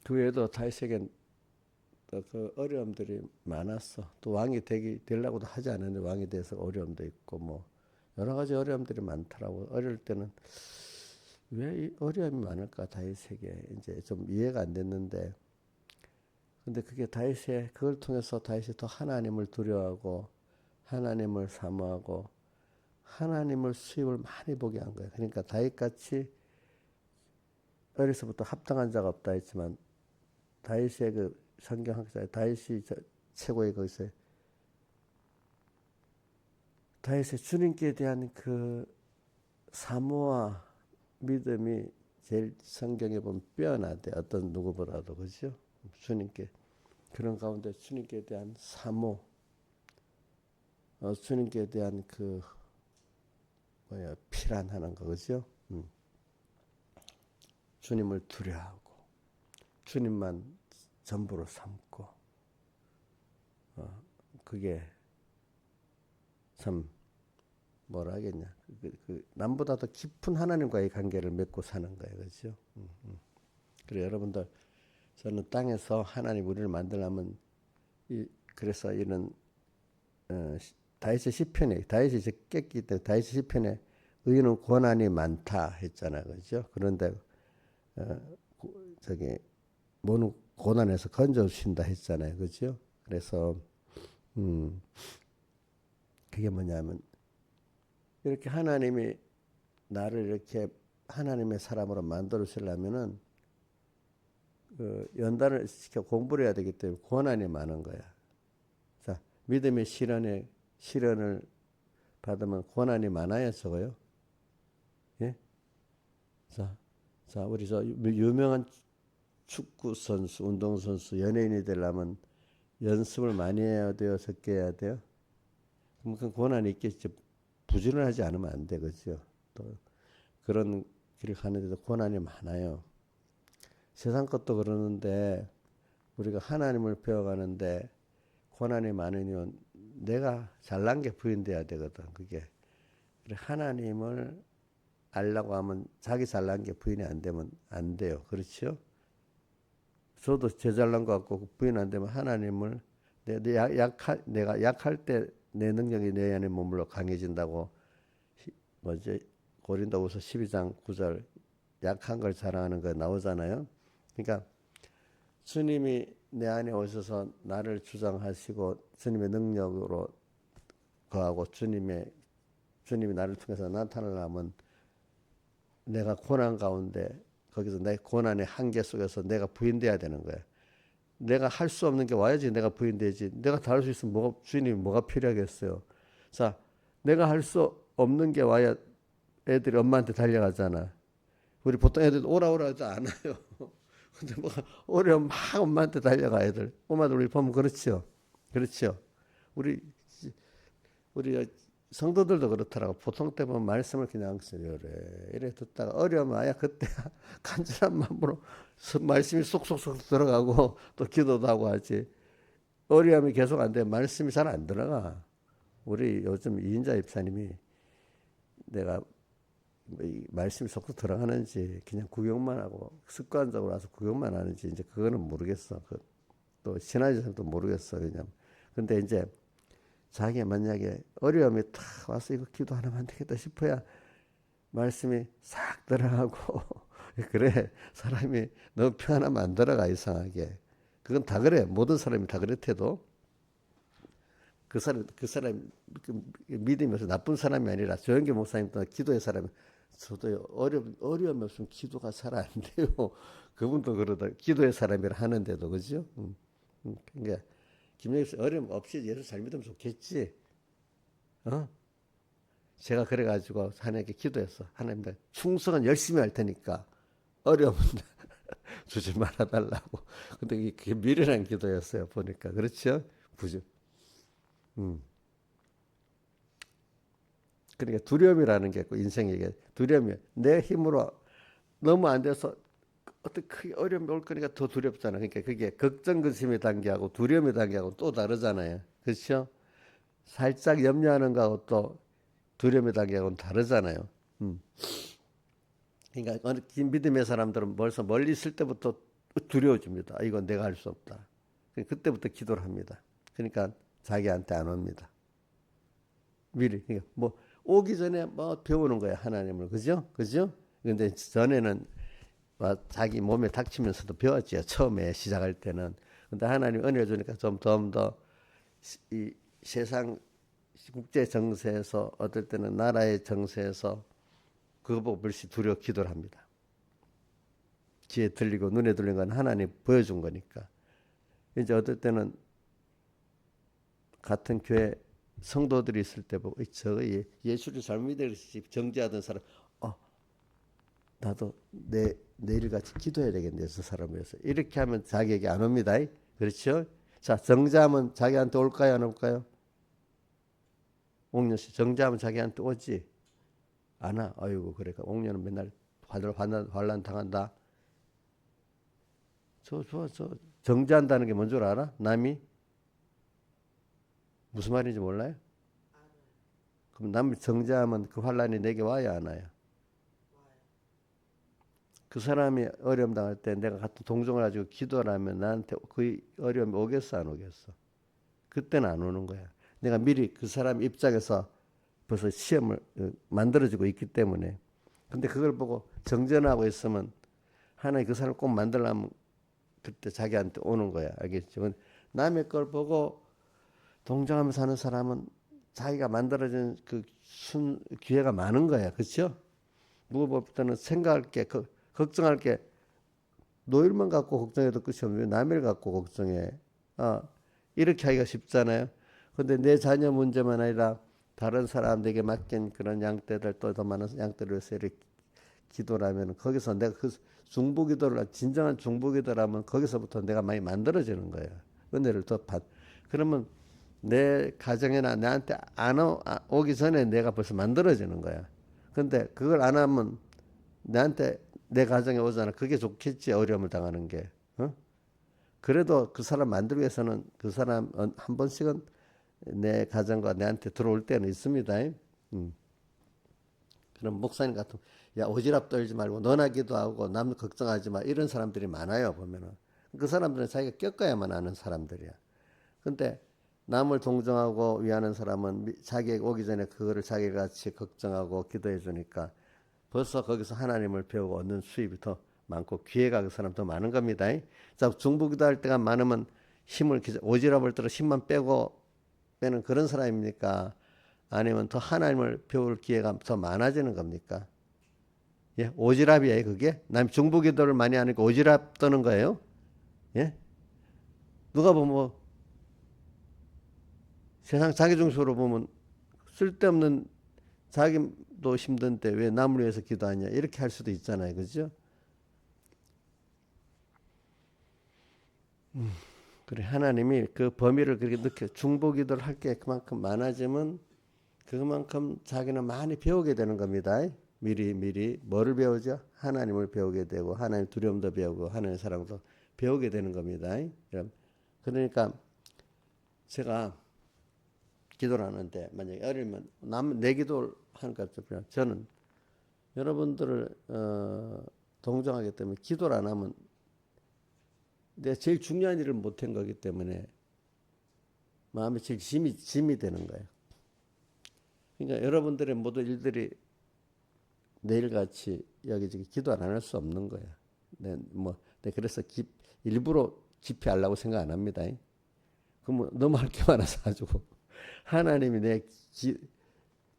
Speaker 1: 그 외에도 다윗에겐 그 어려움들이 많았어. 또 왕이 되려고도 하지 않았는데 왕이 돼서 어려움도 있고 뭐 여러 가지 어려움들이 많더라고. 어릴 때는 왜 이 어려움이 많을까 다윗에게 이제 좀 이해가 안 됐는데, 근데 그걸 통해서 다윗이 더 하나님을 두려워하고 하나님을 사모하고 하나님을 수입을 많이 보게 한 거예요. 그러니까 다윗같이 어려서부터 합당한 자가 없다 했지만 다윗의 그 성경학자 다윗이 최고의 거기서 다윗의 주님께 대한 그 사모와 믿음이 제일 성경에 보면 빼어나대. 어떤 누구보다도. 그죠? 주님께 그런 가운데 주님께 대한 사모, 주님께 대한 피란하는 거. 그죠? 주님을 두려워하고 주님만 전부로 삼고 그게 참 뭐라 하겠냐. 남보다 더 깊은 하나님과의 관계를 맺고 사는 거예요. 그렇죠? 그래 여러분들 저는 땅에서 하나님 우리를 만들려면 그래서 이런 다윗의 시편에 다윗이 깼기 때문에 다윗의 시편에 의인은 고난이 많다 했잖아요. 그렇죠? 그런데 모든 고난에서 건져 주신다 했잖아요. 그렇죠? 그래서 그게 뭐냐면 이렇게 하나님이 나를 이렇게 하나님의 사람으로 만들어 주려면은 연단을 시켜 공부를 해야 되기 때문에 고난이 많은 거야. 자, 믿음의 시련을 받으면 고난이 많아야 적어요. 예? 자, 우리 유명한 축구 선수, 운동 선수, 연예인이 되려면 연습을 많이 해야 돼요, 적게 해야 돼요. 그럼 고난이 있겠죠. 부지런하지 않으면 안 되겠죠. 또 그런 길을 가는데도 고난이 많아요. 세상 것도 그러는데 우리가 하나님을 배워가는데 고난이 많으면 내가 잘난 게 부인돼야 되거든. 그게 하나님을 알려고 하면 자기 잘난 게 부인이 안 되면 안 돼요. 그렇죠? 저도 제 잘난 것 같고 부인 안 되면 하나님을 내가 약할 때 내 능력이 내 안에 머물러 강해진다고 고린도후서 12장 9절 약한 걸 자랑하는 거 나오잖아요. 그러니까 주님이 내 안에 오셔서 나를 주장하시고 주님의 능력으로 거하고 주님이 나를 통해서 나타나려면 내가 고난 가운데 거기서 내 고난의 한계 속에서 내가 부인돼야 되는 거예요. 내가 할 수 없는 게 와야지 내가 부인되지. 내가 다 할 수 있으면 주인님이 뭐가 필요하겠어요. 자, 내가 할 수 없는 게 와야 애들이 엄마한테 달려가잖아. 우리 보통 애들 오라 하지 않아요. 근데 뭐 어려움 막 엄마한테 달려가 애들. 엄마들 우리 보면 그렇죠. 그렇죠. 우리 성도들도 그렇더라고. 보통 때 보면 말씀을 그냥 이래 듣다가 어려우면 아야 그때 간절한 마음으로 말씀이 쏙쏙쏙 들어가고 또 기도도 하고 하지. 어려움이 계속 안 돼. 말씀이 잘 안 들어가. 우리 요즘 이인자 입사님이 내가 이 말씀이 쏙쏙 들어가는지 그냥 구경만 하고 습관적으로 와서 구경만 하는지 이제 그거는 모르겠어. 또 신화에서도 모르겠어. 그냥. 근데 이제 자기가 만약에 어려움이 탁 와서 이거 기도 하나만 안 되겠다 싶어야 말씀이 싹 들어가고 그래 사람이 너무 편하면 안 들어가 이상하게. 그건 다 그래. 모든 사람이 다 그렇대도 그 사람 믿음에서 나쁜 사람이 아니라 조영기 목사님도 기도의 사람이 저도 어려움이 없으면 기도가 잘 안 돼요. 그분도 그러다 기도의 사람이라 하는데도 그죠? 그러니까 김영희 씨 어려움 없이 예수 잘 믿으면 좋겠지. 제가 그래가지고 하나님께 기도했어. 하나님 충성은 열심히 할 테니까 어려움은 주지 말아달라고. 근데 그게 미련한 기도였어요. 보니까 그렇죠? 부정. 그러니까 두려움이라는 게 있고 인생에게 두려움이 내 힘으로 너무 안 돼서 어떤 크게 어려움이 올 거니까 더 두렵잖아. 그러니까 그게 걱정 근심이 단계하고 두려움이 단계하고 또 다르잖아요. 그렇죠? 살짝 염려하는 거하고 또 두려움의 단계하고는 다르잖아요. 그러니까 어느 긴 믿음의 사람들은 벌써 멀리 있을 때부터 두려워집니다. 이건 내가 할 수 없다. 그때부터 기도를 합니다. 그러니까 자기한테 안 옵니다. 미리 그러니까 뭐 오기 전에 뭐 배우는 거야 하나님을 그죠? 그죠? 근데 전에는 자기 몸에 닥치면서도 배웠지요. 처음에 시작할 때는. 근데 하나님 은혜 주니까 좀 더 이 세상 국제 정세에서 어떨 때는 나라의 정세에서 그거 보고 벌써 두려워 기도를 합니다. 귀에 들리고 눈에 들린 건 하나님 보여준 거니까. 이제 어떨 때는 같은 교회 성도들이 있을 때 보고 저거 예수를 잘못 믿으시 정죄하던 사람 나도 내일같이 기도해야 되겠네 저 사람을 위해서 이렇게 하면 자기에게 안 옵니다. 그렇죠? 자 정죄하면 자기한테 올까요 안 올까요? 옥녀씨 정죄하면 자기한테 오지 안 와. 아이고 그러니까 옥녀는 맨날 환란 당한다. 저 정죄한다는 게 뭔 줄 알아? 남이 무슨 말인지 몰라요? 그럼 남이 정죄하면 그 환란이 내게 와야 안 와요? 그 사람이 어려움 당할 때 내가 같은 동정을 가지고 기도를 하면 나한테 그 어려움이 오겠어 안 오겠어? 그때는 안 오는 거야. 내가 미리 그 사람 입장에서 벌써 시험을 만들어지고 있기 때문에. 근데 그걸 보고 정전하고 있으면 하나님 그 사람을 꼭 만들려면 그때 자기한테 오는 거야. 알겠죠? 남의 걸 보고 동정하면서 사는 사람은 자기가 만들어진 그 기회가 많은 거야. 그렇죠? 무엇보다는 생각할 게 걱정할 게 노일만 갖고 걱정해도 끝이 없는데 남을 갖고 걱정해. 이렇게 하기가 쉽잖아요. 근데 내 자녀 문제만 아니라 다른 사람에게 맡긴 그런 양떼들 또 더 많은 양떼를 위해서 이렇게 기도를 하면 거기서 내가 그 중보기도를 진정한 중보기도라면 거기서부터 내가 많이 만들어지는 거예요. 은혜를 더 그러면 내 가정에나 나한테 안 오기 전에 내가 벌써 만들어지는 거야. 근데 그걸 안 하면 나한테 내 가정에 오잖아. 그게 좋겠지 어려움을 당하는 게. 그래도 그 사람 만들기 위해서는 그 사람 한 번씩은 내 가정과 내한테 들어올 때는 있습니다. 그럼 목사님 같은 야 오지랖 떨지 말고 너나 기도하고 남 걱정하지 마 이런 사람들이 많아요. 보면은 그 사람들은 자기가 겪어야만 아는 사람들이야. 근데 남을 동정하고 위하는 사람은 자기에게 오기 전에 그거를 자기가 같이 걱정하고 기도해 주니까 벌써 거기서 하나님을 배우고 얻는 수입이 더 많고 기회가 그 사람 더 많은 겁니다. 자, 중보기도 할 때가 많으면 힘을 오지랖을 들어 힘만 빼는 그런 사람입니까? 아니면 더 하나님을 배울 기회가 더 많아지는 겁니까? 예, 오지랖이에요, 그게? 남 중보기도를 많이 하니까 오지랖 떠는 거예요? 예? 누가 보면 뭐 세상 자기중심으로 보면 쓸데없는 자기도 힘든데 왜 남을 위해서 기도하냐 이렇게 할 수도 있잖아요. 그죠? 그래 하나님이 그 범위를 그렇게 느껴 중보기도를 할 게 그만큼 많아지면 그만큼 자기는 많이 배우게 되는 겁니다. 미리 뭐를 배우죠? 하나님을 배우게 되고 하나님 두려움도 배우고 하나님의 사랑도 배우게 되는 겁니다. 그러니까 제가 기도를 하는데 만약에 어리면 내 기도를 하니까 저는 여러분들을 동정하기 때문에 기도를 안 하면 내가 제일 중요한 일을 못한 거기 때문에 마음이 제일 짐이 되는 거예요. 그러니까 여러분들의 모든 일들이 내일같이 여기저기 기도 안 할 수 없는 거야. 그래서 일부러 집회하려고 생각 안 합니다. 그러면 너무 할 게 많아서 가지고 하나님이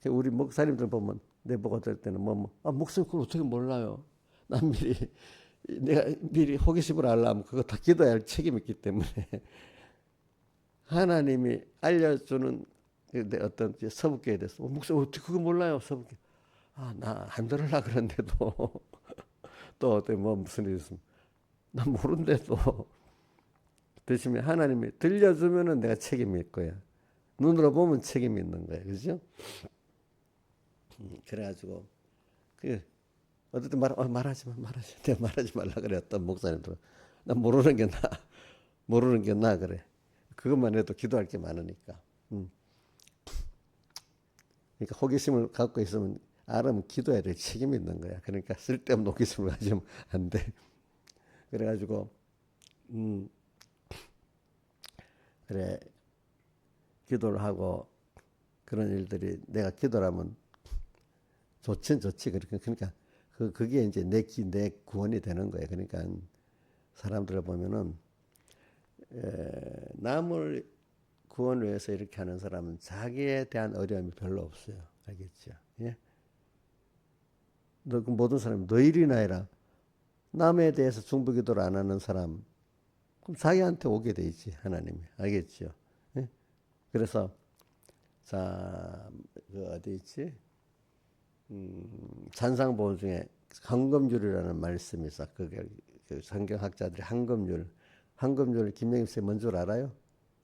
Speaker 1: 우리 목사님들 보면 내 보고 들 때는 목사님 그걸 어떻게 몰라요? 난 내가 미리 호기심을 알려면 그거 다 기도해야 할 책임이 있기 때문에 하나님이 알려주는 어떤 서북교에 대해서 목사님 어떻게 그거 몰라요? 서북교. 나 안 들으려 그러는데도 또 어때 무슨 일이 있으면 난 모른대도 대신에 하나님이 들려주면은 내가 책임이 있을 거야. 눈으로 보면 책임이 있는 거야. 그죠? 그래가지고 어쨌든 말하지 마. 내가 말하지 말라 그래. 어떤 목사님도 난 모르는 게 나 그래. 그것만 해도 기도할 게 많으니까. 그러니까 호기심을 갖고 있으면 알으면 기도해야 될 책임이 있는 거야. 그러니까 쓸데없는 호기심을 가지면 안 돼. 그래가지고 그래 기도를 하고 그런 일들이 내가 기도를 하면 좋지. 그러니까 그게 이제 내 구원이 되는 거예요. 그러니까 사람들을 보면은 남을 구원을 위해서 이렇게 하는 사람은 자기에 대한 어려움이 별로 없어요. 알겠죠? 예? 그 모든 사람이 너 일이나 해라. 남에 대해서 중보기도를 안 하는 사람 그럼 자기한테 오게 돼 있지 하나님이. 알겠죠? 예? 그래서 어디 있지? 산상보훈 중에 황금률이라는 말씀이 있어. 그게 성경학자들이 황금률 김영입 씨 뭔 줄 알아요?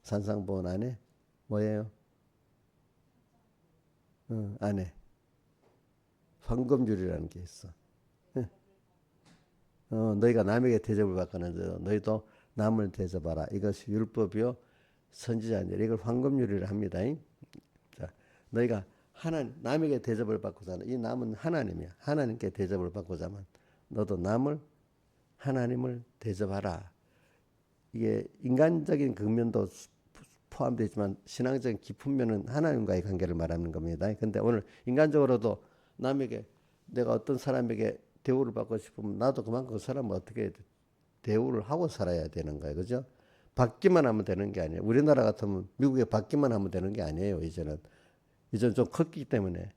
Speaker 1: 산상보훈 안에 뭐예요? 안에 황금률이라는 게 있어. 너희가 남에게 대접을 받거든 너희도 남을 대접하라. 이것이 율법이요 선지자인 이걸 황금률이라 합니다. 자, 너희가 남에게 대접을 받고자 하는 이 남은 하나님이야. 하나님께 대접을 받고자 하면 너도 하나님을 대접하라. 이게 인간적인 측면도 포함되어 있지만 신앙적인 깊은 면은 하나님과의 관계를 말하는 겁니다. 근데 오늘 인간적으로도 남에게 내가 어떤 사람에게 대우를 받고 싶으면 나도 그만큼 그 사람을 어떻게 대우를 하고 살아야 되는 거예요. 그죠? 받기만 하면 되는 게 아니에요. 우리나라 같으면 미국에 받기만 하면 되는 게 아니에요. 이제는 좀 컸기 때문에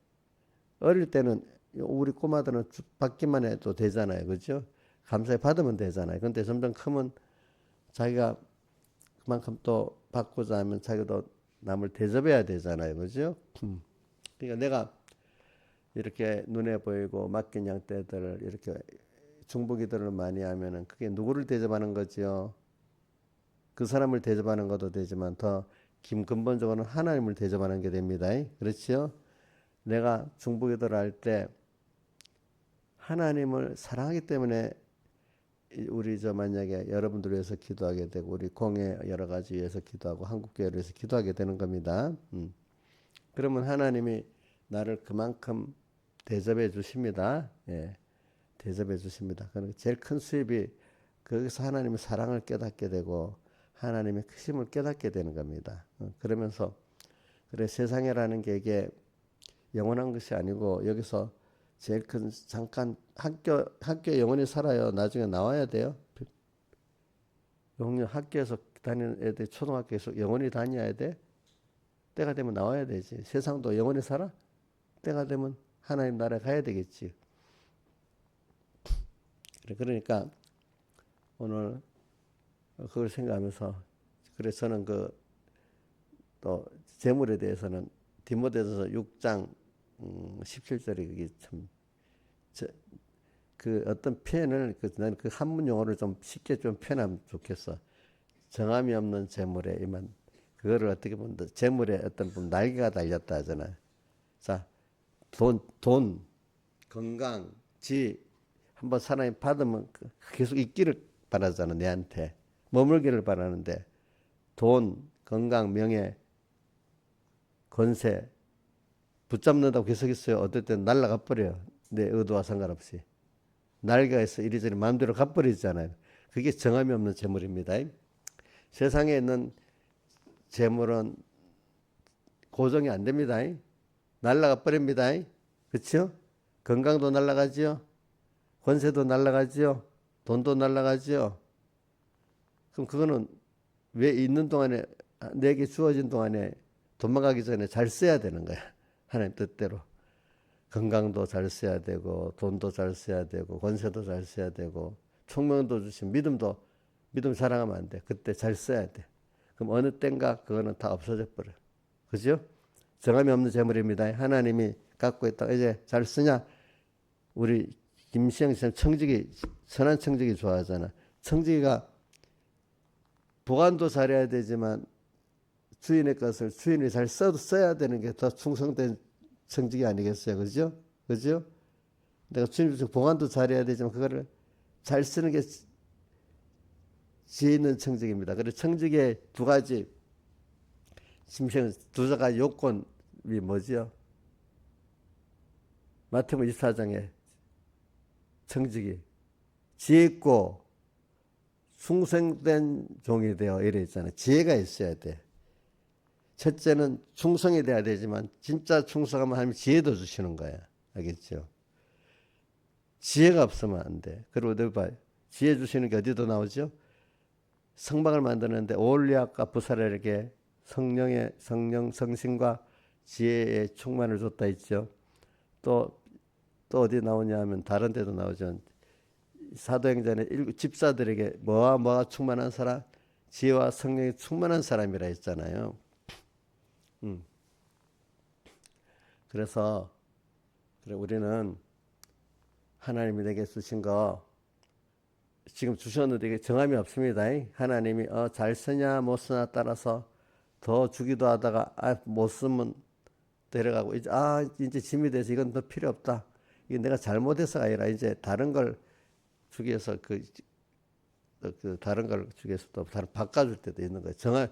Speaker 1: 어릴 때는 우리 꼬마들은 받기만 해도 되잖아요. 그죠? 감사히 받으면 되잖아요. 근데 점점 크면 자기가 그만큼 또 받고자 하면 자기도 남을 대접해야 되잖아요. 그죠? 그러니까 내가 이렇게 눈에 보이고 맡긴 양떼들을 이렇게 중보기도를 많이 하면은 그게 누구를 대접하는 거지요? 그 사람을 대접하는 것도 되지만 더 근본적으로는 하나님을 대접하는 게 됩니다. 그렇지요? 내가 중보기도를 할 때 하나님을 사랑하기 때문에 우리 만약에 여러분들 위해서 기도하게 되고 우리 공예 여러 가지 위해서 기도하고 한국교회를 위해서 기도하게 되는 겁니다. 그러면 하나님이 나를 그만큼 대접해 주십니다. 예, 대접해 주십니다. 그러니까 제일 큰 수입이 거기서 하나님의 사랑을 깨닫게 되고 하나님의 크심을 깨닫게 되는 겁니다. 그러면서 그래 세상이라는 게 이게 영원한 것이 아니고 여기서 제일 큰 잠깐 학교에 영원히 살아요. 나중에 나와야 돼요. 학교에서 다니는 애들 초등학교에서 영원히 다녀야 돼. 때가 되면 나와야 되지. 세상도 영원히 살아? 때가 되면 하나님 나라에 가야 되겠지. 그러니까 오늘 그걸 생각하면서 그래서 저는 또 재물에 대해서는 디모데전서 6장 17절에 그게 참 그 어떤 표현을 나는 그 한문 용어를 좀 쉽게 좀 표현하면 좋겠어. 정함이 없는 재물에 이만 그거를 어떻게 보면 재물에 어떤 날개가 달렸다 하잖아요. 자, 돈, 건강, 지 한번 사람이 받으면 계속 있기를 바라잖아. 내한테 머물기를 바라는데 돈, 건강, 명예, 권세 붙잡는다고 계속 있어요. 어떨 땐 날아가 버려요. 내 의도와 상관없이. 날개가 있어 이리저리 마음대로 가버리잖아요. 그게 정함이 없는 재물입니다. 세상에 있는 재물은 고정이 안 됩니다. 날아가 버립니다. 그렇죠? 건강도 날아가지요. 권세도 날아가지요. 돈도 날아가지요. 그럼 그거는 왜 있는 동안에 내게 주어진 동안에 도망가기 전에 잘 써야 되는 거야. 하나님 뜻대로. 건강도 잘 써야 되고 돈도 잘 써야 되고 권세도 잘 써야 되고 총명도 주신 믿음 자랑하면 안 돼. 그때 잘 써야 돼. 그럼 어느 땐가 그거는 다 없어져 버려. 그죠? 정함이 없는 재물입니다. 하나님이 갖고 있다. 이제 잘 쓰냐? 우리 김시영 씨는 청지기 선한 청지기 좋아하잖아. 청지기가 보관도 잘해야 되지만 주인의 것을 주인이 잘 써야 되는 게 더 충성된 청지기 아니겠어요? 그죠? 그죠? 내가 주님 보관도 잘해야 되지만 그거를 잘 쓰는 게 지혜 있는 청지기입니다. 그래서 청지기의 두 가지 심생 두 가지 요건이 뭐죠? 마태복음 24장에 청지기 지혜 있고 충성된 종이 되어 이래 있잖아요. 지혜가 있어야 돼. 첫째는 충성이 돼야 되지만 진짜 충성하면 하나님 지혜도 주시는 거야. 알겠죠? 지혜가 없으면 안 돼. 그리고 너 봐. 지혜 주시는 게 어디도 나오죠? 성막을 만드는데 오올리압과 부사렐에게 성령 성신과 지혜의 충만을 줬다 했죠. 또 어디 나오냐 하면 다른 데도 나오죠. 사도행전에 집사들에게 뭐가 충만한 사람? 지혜와 성령이 충만한 사람이라 했잖아요. 그래서 우리는 하나님이 내게 주신 거 지금 주셨는데 이게 정함이 없습니다. 하나님이 잘 쓰냐 못 쓰냐 따라서 더 주기도 하다가 못 쓰면 데려가고 이제 짐이 돼서 이건 더 필요 없다. 이게 내가 잘못해서가 아니라 이제 다른 걸 주기 위해서 그 다른 걸 주기 위해서 또 다른 바꿔줄 때도 있는 거예요.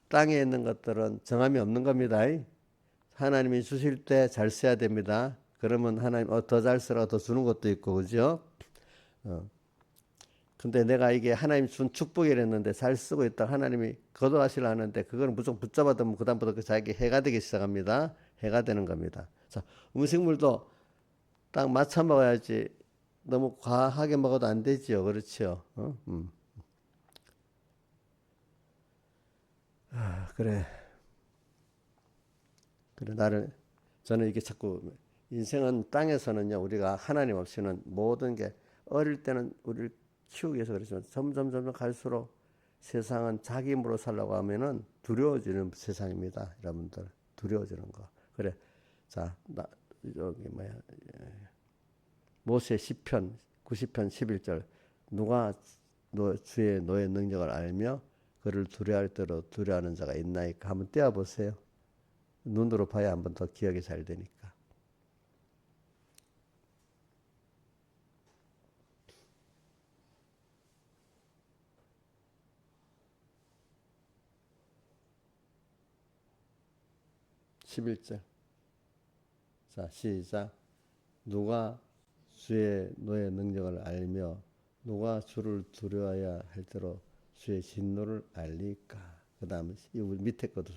Speaker 1: 땅에 있는 것들은 정함이 없는 겁니다. 하나님이 주실 때 잘 써야 됩니다. 그러면 하나님 더 잘 쓰라고 더 주는 것도 있고 그죠? 근데 내가 이게 하나님 준 축복이랬는데 잘 쓰고 있다 하나님이 거둬하시려 하는데 그걸 무조건 붙잡아두면 그다음부터 그 자기 해가 되기 시작합니다. 해가 되는 겁니다. 자, 음식물도 딱 맞춰 먹어야지 너무 과하게 먹어도 안 되지요. 그렇죠? 그래 저는 이게 자꾸 인생은 땅에서는요 우리가 하나님 없이는 모든 게 어릴 때는 우리를 키우기 위해서 그렇지만 점점 갈수록 세상은 자기 힘으로 살라고 하면은 두려워지는 세상입니다. 여러분들 두려워지는 거. 그래 자 여기 모세 시편 90편 11절 누가 주의 너의 능력을 알며 그를 두려워할 대로 두려워하는 자가 있나이까 한번 떼어보세요. 눈으로 봐야 한번 더 기억이 잘 되니까. (11절) 자 시작. 누가 주의 너의 능력을 알며 누가 주를 두려워해야 할 대로 주의 진노를 알리까. 그 다음에 밑에 것도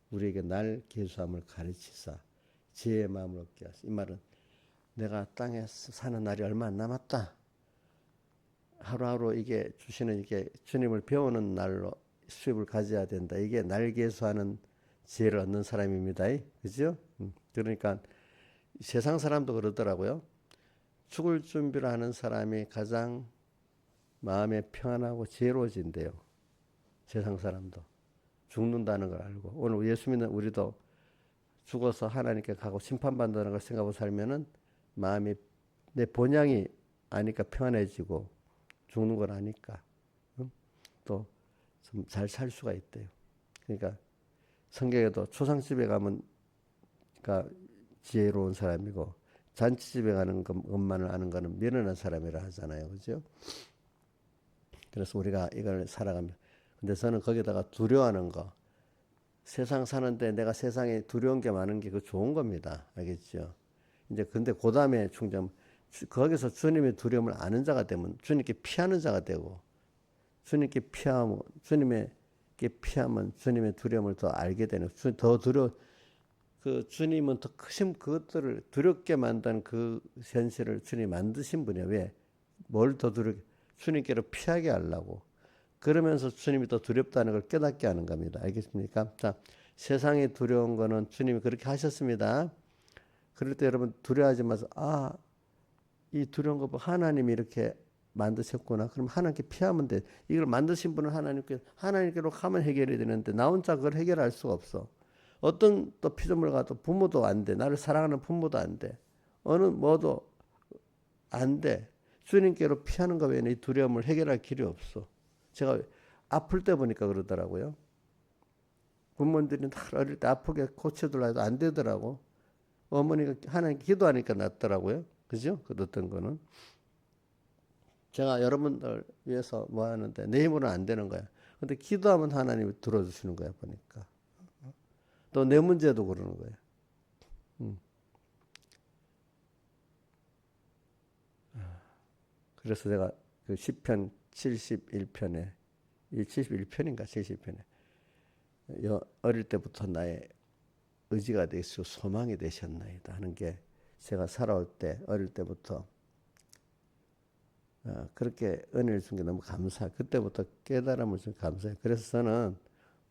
Speaker 1: 우리에게 날 계수함을 가르치사 지혜의 마음을 얻게 하시. 이 말은 내가 땅에 사는 날이 얼마 안 남았다. 하루하루 이게 주시는 이게 주님을 배우는 날로 수입을 가져야 된다. 이게 날 계수하는 지혜를 얻는 사람입니다. 그죠? 그러니까 세상 사람도 그러더라고요. 죽을 준비를 하는 사람이 가장 마음에 평안하고 지혜로워진대요. 세상 사람도. 죽는다는 걸 알고 오늘 예수 믿는 우리도 죽어서 하나님께 가고 심판받는다는 걸 생각하고 살면은 마음이 내 본향이 아니까 평안해지고 죽는 걸 아니까 또 좀 잘 살 수가 있대요. 그러니까 성경에도 초상집에 가면 그러니까 지혜로운 사람이고 잔치집에 가는 것만을 아는 거는 미련한 사람이라 하잖아요. 그죠? 그래서 우리가 이걸 살아가면 근데 저는 거기다가 두려워하는 거 세상 사는데 내가 세상에 두려운 게 많은 게 그 좋은 겁니다. 알겠죠? 이제 근데 그 다음에 중점 거기서 주님의 두려움을 아는 자가 되면 주님께 피하는 자가 되고 주님께 피하면 주님의 두려움을 더 알게 되는 더 두려 그 주님은 더 크신 그것들을 두렵게 만든 그 현실을 주님이 만드신 분이야. 왜? 뭘 더 주님께로 피하게 하려고. 그러면서 주님이 더 두렵다는 걸 깨닫게 하는 겁니다. 알겠습니까? 자, 세상에 두려운 거는 주님이 그렇게 하셨습니다. 그럴 때 여러분 두려워하지 마세요. 아, 이 두려운 거 하나님이 이렇게 만드셨구나. 그럼 하나님께 피하면 돼. 이걸 만드신 분은 하나님께로 가면 해결이 되는데 나 혼자 그걸 해결할 수가 없어. 어떤 또 피조물 가도 부모도 안 돼. 나를 사랑하는 부모도 안 돼. 어느 뭐도 안 돼. 주님께로 피하는 것 외에는 이 두려움을 해결할 길이 없어. 제가 아플 때 보니까 그러더라고요. 부모들이 어릴 때 아프게 고쳐달라 해도 안 되더라고. 어머니가 하나님께 기도하니까 낫더라고요. 그죠? 그 어떤 거는. 제가 여러분들 위해서 뭐 하는데 내 힘으로는 안 되는 거야. 근데 기도하면 하나님이 들어주시는 거야 보니까. 또 내 문제도 그러는 거예요. 그래서 제가 그 시편 71편에 이 71편인가 70편에 어릴 때부터 나의 의지가 되시고 소망이 되셨나이다 하는 게 제가 살아올 때 어릴 때부터 그렇게 은혜를 준 게 너무 그때부터 깨달음을 좀 감사해. 그래서 저는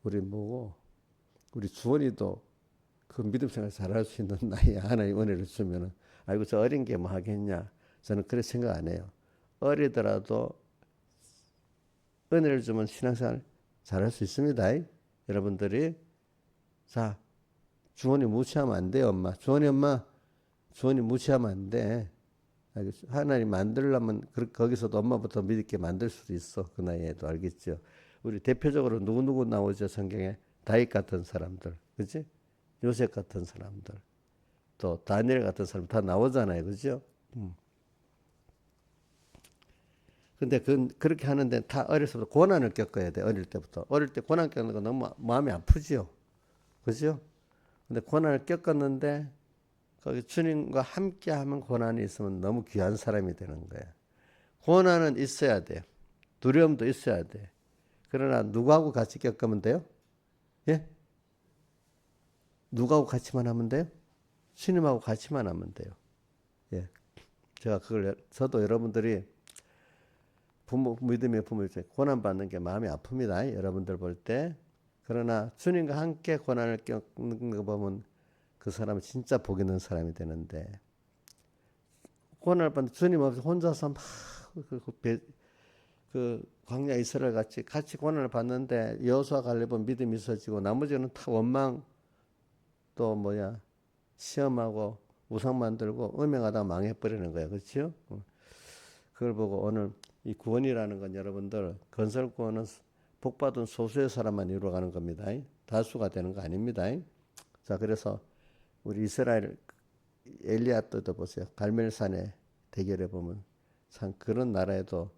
Speaker 1: 우리 주원이도 그 믿음 생활 잘할 수 있는 나이에 하나님 은혜를 주면은 아이고 저 어린 게 뭐 하겠냐. 저는 그렇게 생각 안 해요. 어리더라도 은혜를 주면 신앙생활 잘할 수 있습니다. 여러분들이 자 주원이 무시하면 안 돼요. 엄마 주원이 무시하면 안 돼. 하나님 만들려면 거기서도 엄마부터 믿게 만들 수도 있어. 그 나이에도 알겠죠. 우리 대표적으로 누구 나오죠 성경에 다윗 같은 사람들, 그지? 요셉 같은 사람들, 또 다니엘 같은 사람 다 나오잖아요, 그죠? 근데 그렇게 하는데 다 어려서부터 고난을 겪어야 돼. 어릴 때부터. 어릴 때 고난 겪는 거 너무 마음이 아프지요, 그죠? 근데 고난을 겪었는데 거기 주님과 함께하면 고난이 있으면 너무 귀한 사람이 되는 거야. 고난은 있어야 돼. 두려움도 있어야 돼. 그러나 누구하고 같이 겪으면 돼요? 예? 누구하고 같이만 하면 돼요? 주님하고 같이만 하면 돼요. 예. 저도 여러분들이 믿음의 부모 입장에 고난받는 게 마음이 아픕니다. 여러분들 볼 때. 그러나 주님과 함께 고난을 겪는 거 보면 그 사람은 진짜 복 있는 사람이 되는데 고난을 받는 주님 없이 혼자서 막 그 광야 이스라엘 같이 고난을 받는데 여호수아 갈렙은 믿음이 있어지고 나머지는 다 원망 또 시험하고 우상 만들고 음행하다 망해버리는 거야. 그렇죠? 그걸 보고 오늘 이 구원이라는 건 여러분들 건설 구원은 복받은 소수의 사람만 이루어가는 겁니다. 다수가 되는 거 아닙니다. 자, 그래서 우리 이스라엘 엘리야 때도 보세요. 갈멜산에 대결해 보면 참 그런 나라에도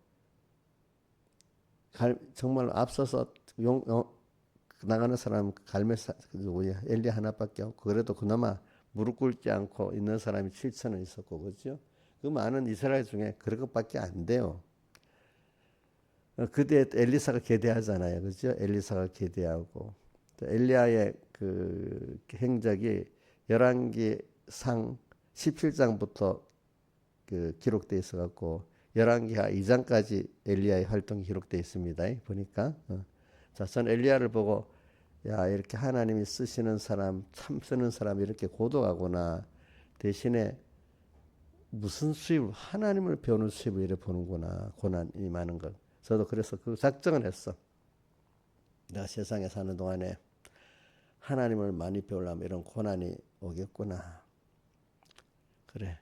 Speaker 1: 정말 앞서서 나가는 사람 갈멜산 누구야? 엘리야 하나밖에 없고 그래도 그나마 무릎 꿇지 않고 있는 사람이 7천은 있었고 그렇죠? 그 많은 이스라엘 중에 그런 것밖에 안 돼요. 그때 엘리사가 계대하잖아요. 그죠? 엘리사가 계대하고 또 엘리야의 그 행적이 열왕기상 17장부터 그 기록되어 있어 갖고 열왕기하 2장까지 엘리야의 활동이 기록되어 있습니다. 보니까 자, 전 엘리야를 보고 야 이렇게 하나님이 쓰시는 사람 참 쓰는 사람이 이렇게 고독하구나. 대신에 무슨 수입을 하나님을 배우는 수입을 이래 보는구나. 고난이 많은 것. 저도 그래서 그 작정을 했어. 내가 세상에 사는 동안에 하나님을 많이 배우려면 이런 고난이 오겠구나. 그래.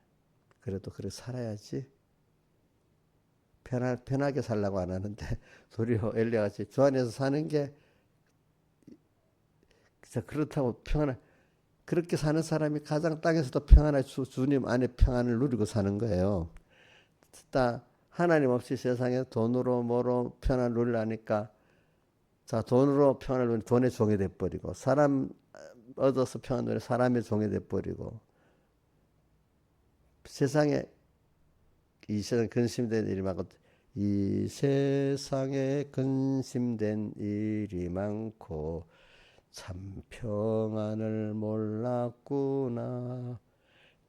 Speaker 1: 그래도 그래 살아야지. 편하게 살라고 안 하는데 도리어 엘리야같이 주 안에서 사는 게 진짜 그렇다고 그렇게 사는 사람이 가장 땅에서도 평안할 주님 안에 평안을 누리고 사는 거예요. 딱 하나님 없이 세상에 돈으로 뭐로 평안을 누리려니까 자 돈으로 평안을 누리 돈의 종이 돼버리고 사람 얻어서 평안 누리 사람의 종이 돼버리고 세상에 이 세상 근심된 일이 많고 이 세상에 근심된 일이 많고 참 평안을 몰랐구나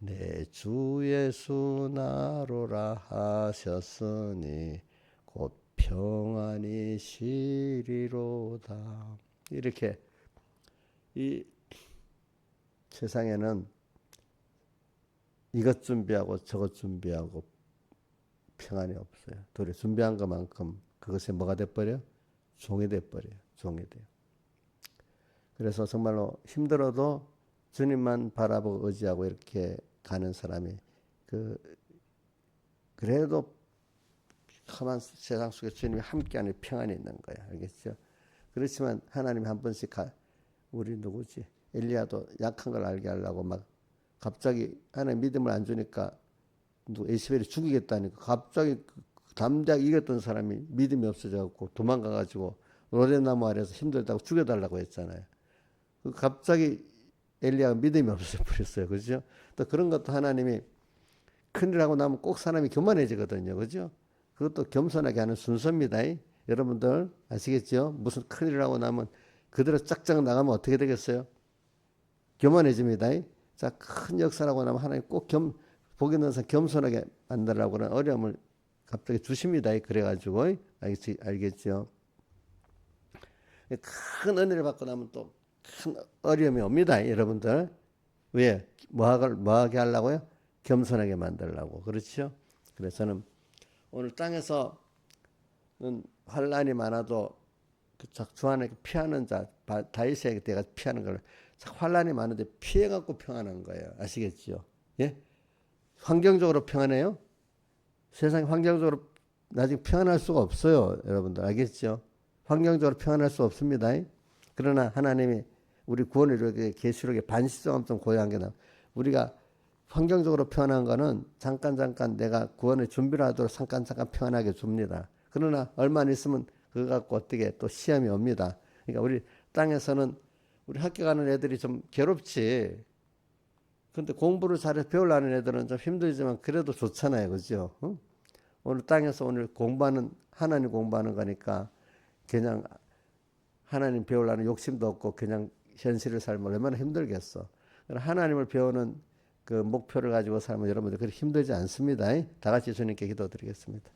Speaker 1: 내 주 예수 나로라 하셨으니 곧 평안이 시리로다. 이렇게 이 세상에는 이것 준비하고 저것 준비하고 평안이 없어요. 도리어 준비한 것만큼 그것이 뭐가 돼버려? 종이 돼버려요. 종이 돼요. 그래서 정말로 힘들어도 주님만 바라보고 의지하고 이렇게 가는 사람이 그래도 험한 세상 속에 주님이 함께하는 평안이 있는 거야. 알겠죠? 그렇지만 하나님이 한 번씩 우리 누구지? 엘리야도 약한 걸 알게 하려고 막 갑자기 하나님 믿음을 안 주니까 에스벨이 죽이겠다니까 갑자기 담대하게 이겼던 사람이 믿음이 없어져갖고 도망가가지고 로뎀나무 아래에서 힘들다고 죽여달라고 했잖아요. 갑자기 엘리야가 믿음이 없어져 버렸어요. 그죠? 또 그런 것도 하나님이 큰일하고 나면 꼭 사람이 교만해지거든요. 그죠? 그것도 겸손하게 하는 순서입니다. 여러분들 아시겠죠? 무슨 큰일하고 나면 그대로 짝짝 나가면 어떻게 되겠어요? 교만해집니다. 자, 큰 역사라고 나면 하나님 꼭 복이 있는 사람 겸손하게 만들라고 하는 어려움을 갑자기 주십니다. 그래가지고 알겠죠? 큰 은혜를 받고 나면 또 큰 어려움이 옵니다. 여러분들. 왜? 뭐하게 하려고요? 겸손하게 만들려고. 그렇죠? 그래서 저는 오늘 땅에서는 환란이 많아도 주 안에 피하는 자, 다윗에게 내가 피하는 걸 환란이 많은데 피해갖고 평안한 거예요. 아시겠죠? 예? 환경적으로 평안해요? 세상에 환경적으로 나중에 평안할 수가 없어요. 여러분들 알겠죠? 환경적으로 평안할 수 없습니다. 그러나 하나님이 우리 구원을 이렇게 계시록에 반시성함성 고요한 게 우리가 환경적으로 평안한 거는 잠깐 내가 구원의 준비를 하도록 잠깐 평안하게 줍니다. 그러나 얼마 안 있으면 그거 갖고 어떻게 또 시험이 옵니다. 그러니까 우리 땅에서는 우리 학교 가는 애들이 좀 괴롭지. 근데 공부를 잘해서 배우려는 애들은 좀 힘들지만 그래도 좋잖아요. 그죠? 응? 오늘 땅에서 오늘 하나님 공부하는 거니까 그냥 하나님 배우려는 욕심도 없고 그냥 현실을 살면 얼마나 힘들겠어. 하나님을 배우는 그 목표를 가지고 살면 여러분들 그렇게 힘들지 않습니다. 다 같이 주님께 기도드리겠습니다.